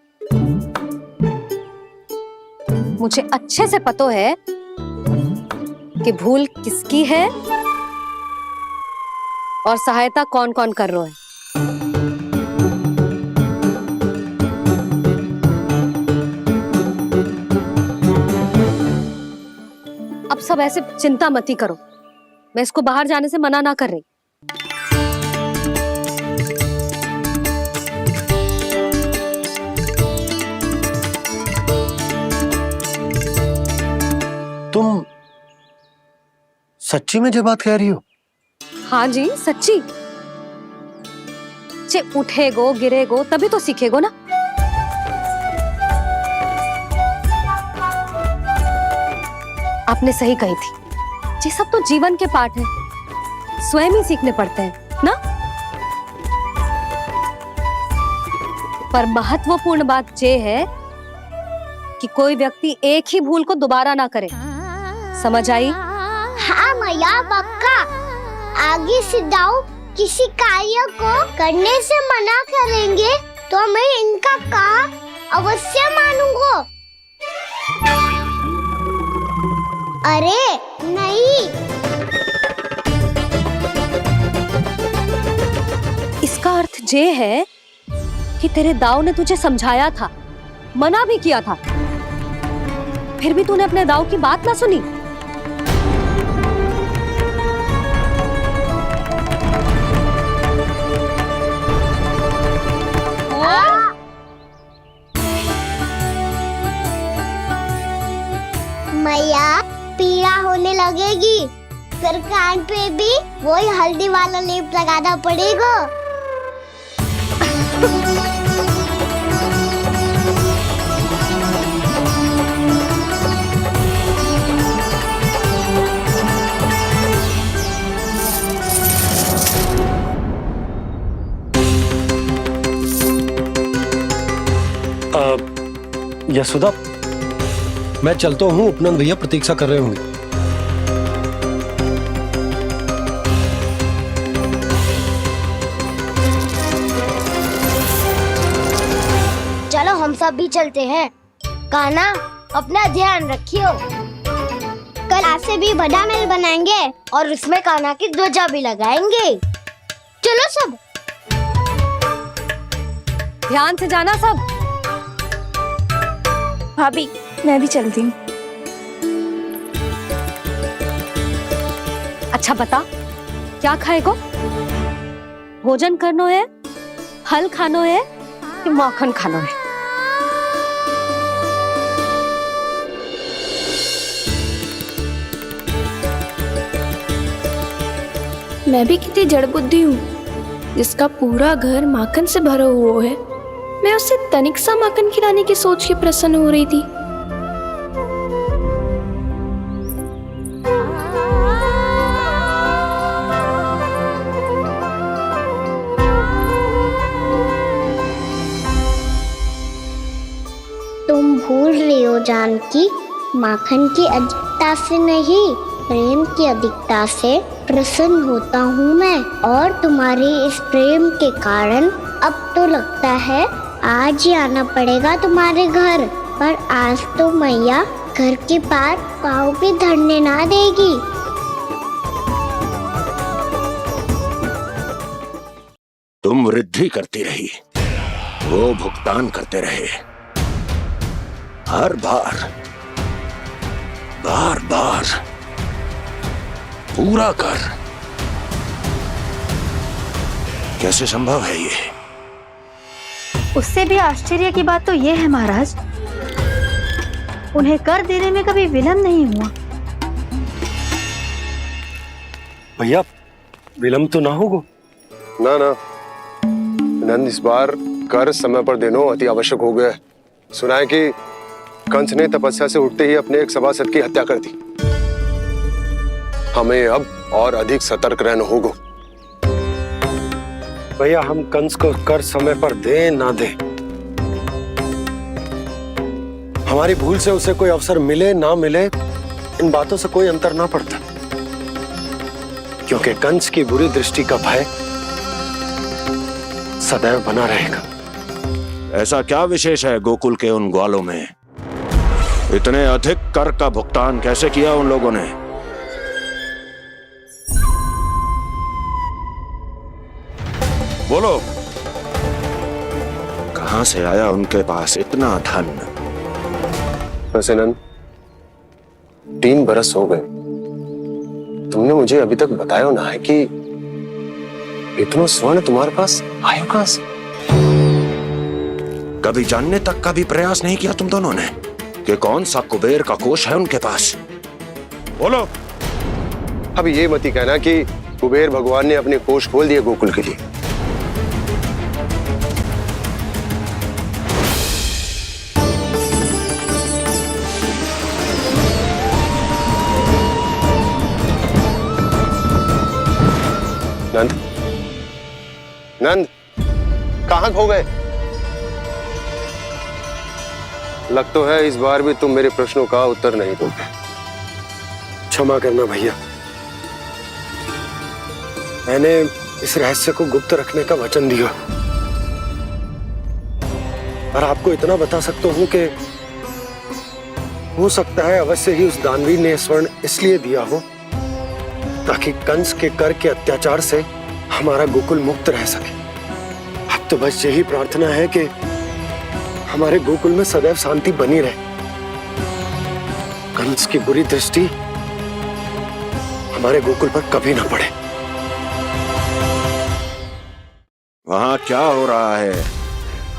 मुझे अच्छे से पता है कि भूल किसकी है और सहायता कौन कौन कर रहा है। अब सब ऐसे चिंता मत ही करो, मैं इसको बाहर जाने से मना ना कर रही। तुम सच्ची में जो बात कह रही हो? हाँ जी, सच्ची। जे उठेगो गिरेगो तभी तो सीखेगो ना। आपने सही कही थी, ये सब तो जीवन के पाठ है, स्वयं ही सीखने पड़ते हैं ना। पर महत्वपूर्ण बात ये है कि कोई व्यक्ति एक ही भूल को दोबारा ना करे, समझ आई? हाँ मैया, पक्का। आगे से जाओ किसी कार्य को करने से मना करेंगे तो मैं इनका कहा अवश्य मानूंगा। अरे नहीं, इसका अर्थ ये है कि तेरे दाऊ ने तुझे समझाया था, मना भी किया था, फिर भी तूने अपने दाऊ की बात ना सुनी। मैया, पीड़ा होने लगेगी, फिर कान पे भी वही हल्दी वाला लेप लगाना पड़ेगा। यशोदा, मैं चलता हूँ, उपनंद भैया प्रतीक्षा कर रहे होंगे। चलो हम सब भी चलते हैं। कान्हा, अपना ध्यान रखियो। कल आज से भी बड़ा महल बनाएंगे और उसमें कान्हा की ध्वजा भी लगाएंगे। चलो सब। ध्यान से जाना सब। भाभी, मैं भी चलती हूँ। अच्छा बता, क्या खाएगो? भोजन करनो है, फल खानो है कि मक्खन खानो है? मैं भी कितनी जड़ बुद्धि हूँ, जिसका पूरा घर माखन से भरा हुआ है। मैं उससे तनिक सा माखन खिलाने की सोच के प्रसन्न हो रही थी। तुम भूल रही हो जानकी, माखन की अधिकता से नहीं, प्रेम की अधिकता से प्रसन्न होता हूँ मैं, और तुम्हारे इस प्रेम के कारण अब तो लगता है आज ही आना पड़ेगा तुम्हारे घर, पर आज तो मैया घर के पार पाँव भी धरने ना देगी। तुम वृद्धि करती रही, वो भुगतान करते रहे। हर बार बार बार पूरा कर। कैसे संभव है ये? उससे भी आश्चर्य की बात तो ये है महाराज, उन्हें कर देने में कभी विलंब नहीं हुआ। भैया विलंब तो ना होगा? ना ना नंद, इस बार कर समय पर देना अति आवश्यक हो गया है। सुना है कि कंस ने तपस्या से उठते ही अपने एक सभासद की हत्या कर दी। हमें अब और अधिक सतर्क रहना होगा। भैया हम कंस को कर समय पर दे ना दे, हमारी भूल से उसे कोई अवसर मिले ना मिले, इन बातों से कोई अंतर ना पड़ता, क्योंकि कंस की बुरी दृष्टि का भय सदैव बना रहेगा। ऐसा क्या विशेष है गोकुल के उन ग्वालों में? इतने अधिक कर का भुगतान कैसे किया उन लोगों ने? बोलो, कहां से आया उनके पास इतना धन? वैसे नंद, 3 बरस हो गए, तुमने मुझे अभी तक बताया ना है कि इतना स्वर्ण तुम्हारे पास आया कहां से? कभी जानने तक का भी प्रयास नहीं किया तुम दोनों ने कि कौन सा कुबेर का कोष है उनके पास? बोलो। अब ये मत ही कहना कि कुबेर भगवान ने अपने कोष खोल दिए गोकुल के लिए। नंद, नंद, कहां खो गए? लग तो है इस बार भी तुम मेरे प्रश्नों का उत्तर नहीं दोगे। क्षमा करना भैया, मैंने इस रहस्य को गुप्त रखने का वचन दिया, और आपको इतना बता सकता हूं कि हो सकता है अवश्य ही उस दानवीर ने स्वर्ण इसलिए दिया हो ताकि कंस के कर के अत्याचार से हमारा गोकुल मुक्त रह सके। अब तो बस यही प्रार्थना है कि हमारे गोकुल में सदैव शांति बनी रहे, कंस की बुरी दृष्टि हमारे गोकुल पर कभी ना पड़े। वहां क्या हो रहा है?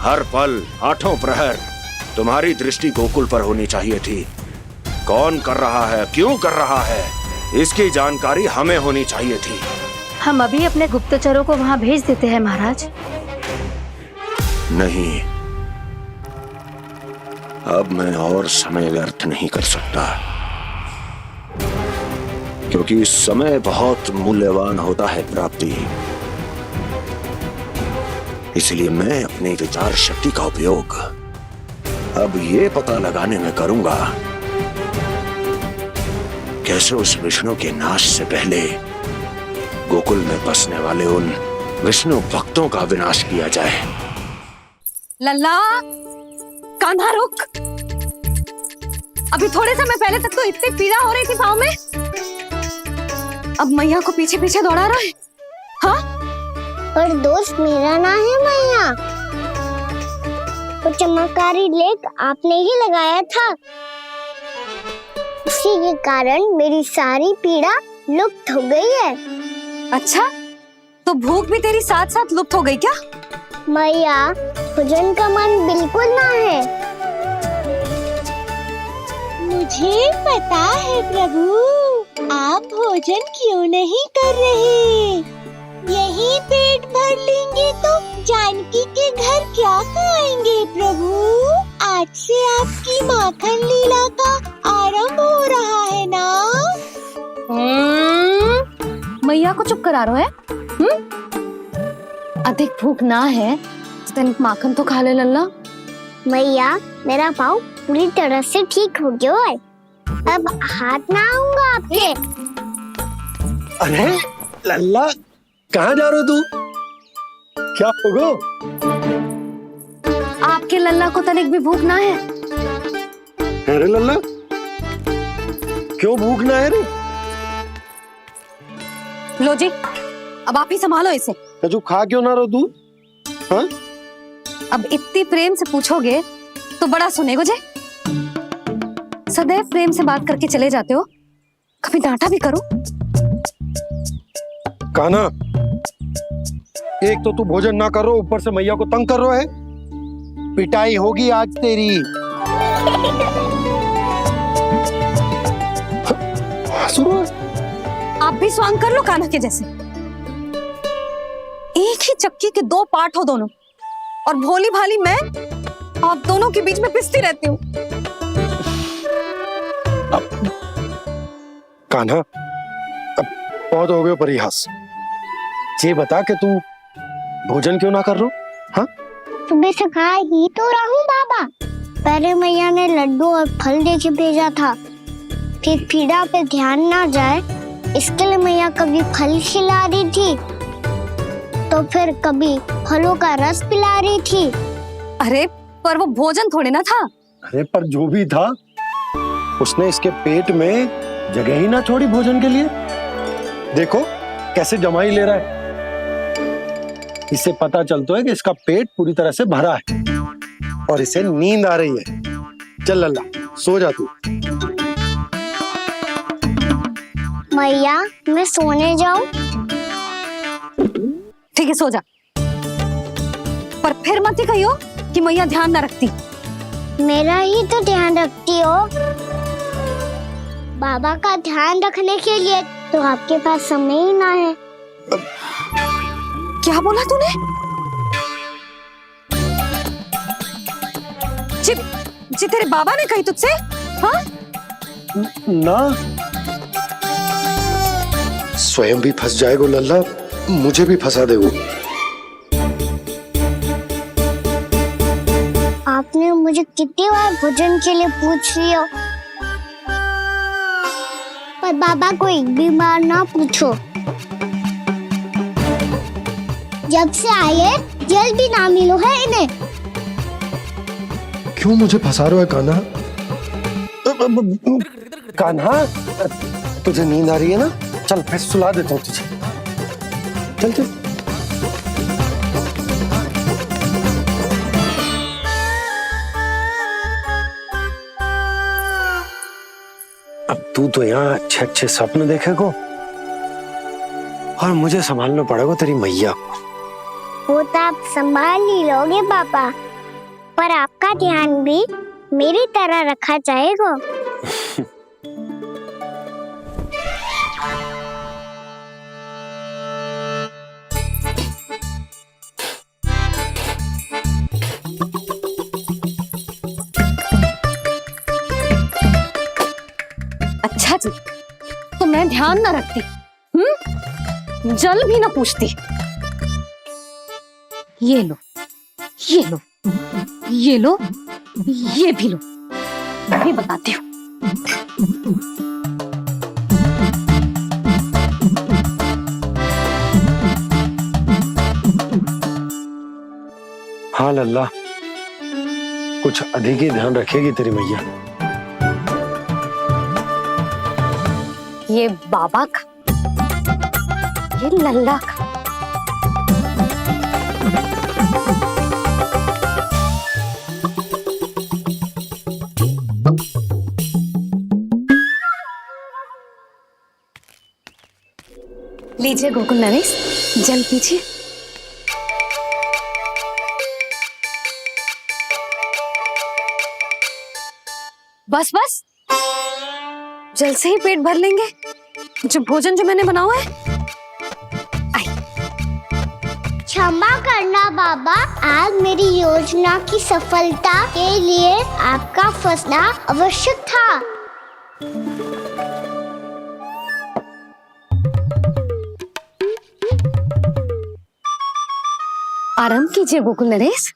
हर पल, आठों प्रहर तुम्हारी दृष्टि गोकुल पर होनी चाहिए थी। कौन कर रहा है, क्यों कर रहा है, इसकी जानकारी हमें होनी चाहिए थी। हम अभी अपने गुप्तचरों को वहां भेज देते हैं महाराज। नहीं, अब मैं और समय व्यर्थ नहीं कर सकता, क्योंकि समय बहुत मूल्यवान होता है प्राप्ति। इसलिए मैं अपनी विचार शक्ति का उपयोग अब ये पता लगाने में करूंगा कैसे उस विष्णु के नाश से पहले गोकुल में बसने वाले उन विष्णु भक्तों का विनाश किया जाए। लल्ला, कान्हा रुक। अभी थोड़े समय पहले तक तो इतनी पीड़ा हो रही थी पाँव में, अब मैया को पीछे पीछे दौड़ा रहा है। हाँ? पर दोस्त मेरा ना है मैया, वो चमत्कारी लेख आपने ही लगाया था, उसी के कारण मेरी सारी पीड़ा लुप्त हो गई है। अच्छा, तो भूख भी तेरी साथ साथ लुप्त हो गई क्या? मैया, भोजन का मन बिल्कुल ना है। मुझे पता है प्रभु, आप भोजन क्यों नहीं कर रहे। यही पेट भर लेंगे तो जानकी के घर क्या खाएंगे प्रभु। आज से आपकी माखन लीला का आरंभ हो रहा है ना। मैया को चुप करा रहे है? अधिक भूख ना है तो तनिक माखन तो खा ले लल्ला। मैया, मेरा पाँव पूरी तरह से ठीक हो गया है, अब हाथ ना आऊंगा आपके। अरे लल्ला, कहाँ जा रहे हो तू? क्या होगा? आपके लल्ला को तनिक भी भूख ना है? अरे लल्ला, क्यों भूख ना है रे? लो जी, अब आप ही संभालो इसे। जो खा क्यों ना रहो तू? हाँ? अब इतनी प्रेम से पूछोगे तो बड़ा सुनेगो जे। सदैव प्रेम से बात करके चले जाते हो, कभी डांटा भी करो। कान्हा, एक तो तू भोजन ना कर रहा, ऊपर से मैया को तंग कर रहा है। पिटाई होगी आज तेरी। आप भी स्वांग कर लो कान्हा के जैसे। एक ही चक्की के दो पार्ट हो दोनों, और भोली भाली मैं आप दोनों के बीच में पिसती रहती हूँ। कान्हा, अब बहुत हो गए परिहास। ये बता कि तू भोजन क्यों ना कर रो? हाँ? सुबह से खा ही तो रहा हूँ बाबा। पहले मैया ने लड्डू और फल दे के भेजा था, फिर पीड़ा पे ध्यान ना जाए इसके लिए मैया कभी फल खिला रही थी तो फिर कभी फलों का रस पिला रही थी। अरे पर वो भोजन थोड़े ना था। अरे पर जो भी था, उसने इसके पेट में जगह ही ना छोड़ी भोजन के लिए। देखो कैसे जमाई ले रहा है। इससे पता चलता है कि इसका पेट पूरी तरह से भरा है और इसे नींद आ रही है। चल लल्ला, सो जा तू। मैया, मैं सोने जाऊं? ठीक है, सो जा। पर फिर मत ही कहियो कि मैया ध्यान ना रखती। मेरा ही तो ध्यान रखती हो। बाबा का ध्यान रखने के लिए तो आपके पास समय ही ना है। क्या बोला तूने? जी तेरे बाबा ने कही तुझसे? हाँ? ना, स्वयं भी फंस जाएगो लल्ला, मुझे भी फंसा देगो। आपने मुझे कितनी बार भोजन के लिए पूछ लिया, पर बाबा को एक भी बार ना पूछो। जब से आए जल भी ना मिलो है इन्हें। क्यों मुझे फंसा रहा है कान्हा? कान्हा, तुझे नींद आ रही है ना? चल मैं सुला देता हूँ तुझे। चल चल। अब तू तो यहाँ अच्छे अच्छे सपने देखेगो और मुझे संभालना पड़ेगा तेरी मैया को। वो तो आप संभाल ही लोगे पापा, पर आपका ध्यान भी मेरी तरह रखा जाएगा। अच्छा जी, तो मैं ध्यान ना रखती, जल भी ना पूछती। ये लो, ये लो, ये लो, ये भी लो, मैं भी बताती हूँ। हाँ लल्ला, कुछ अधिक ही ध्यान रखेगी तेरी मैया। ये बाबा का, ये लल्ला का। लीजिए गोकुल नरेश, जल पीजिए। बस बस, जल से ही पेट भर लेंगे। जो भोजन जो मैंने बनाया है। क्षमा करना बाबा, आज मेरी योजना की सफलता के लिए आपका फंसना आवश्यक था। आराम कीजिए गोकुल नरेश।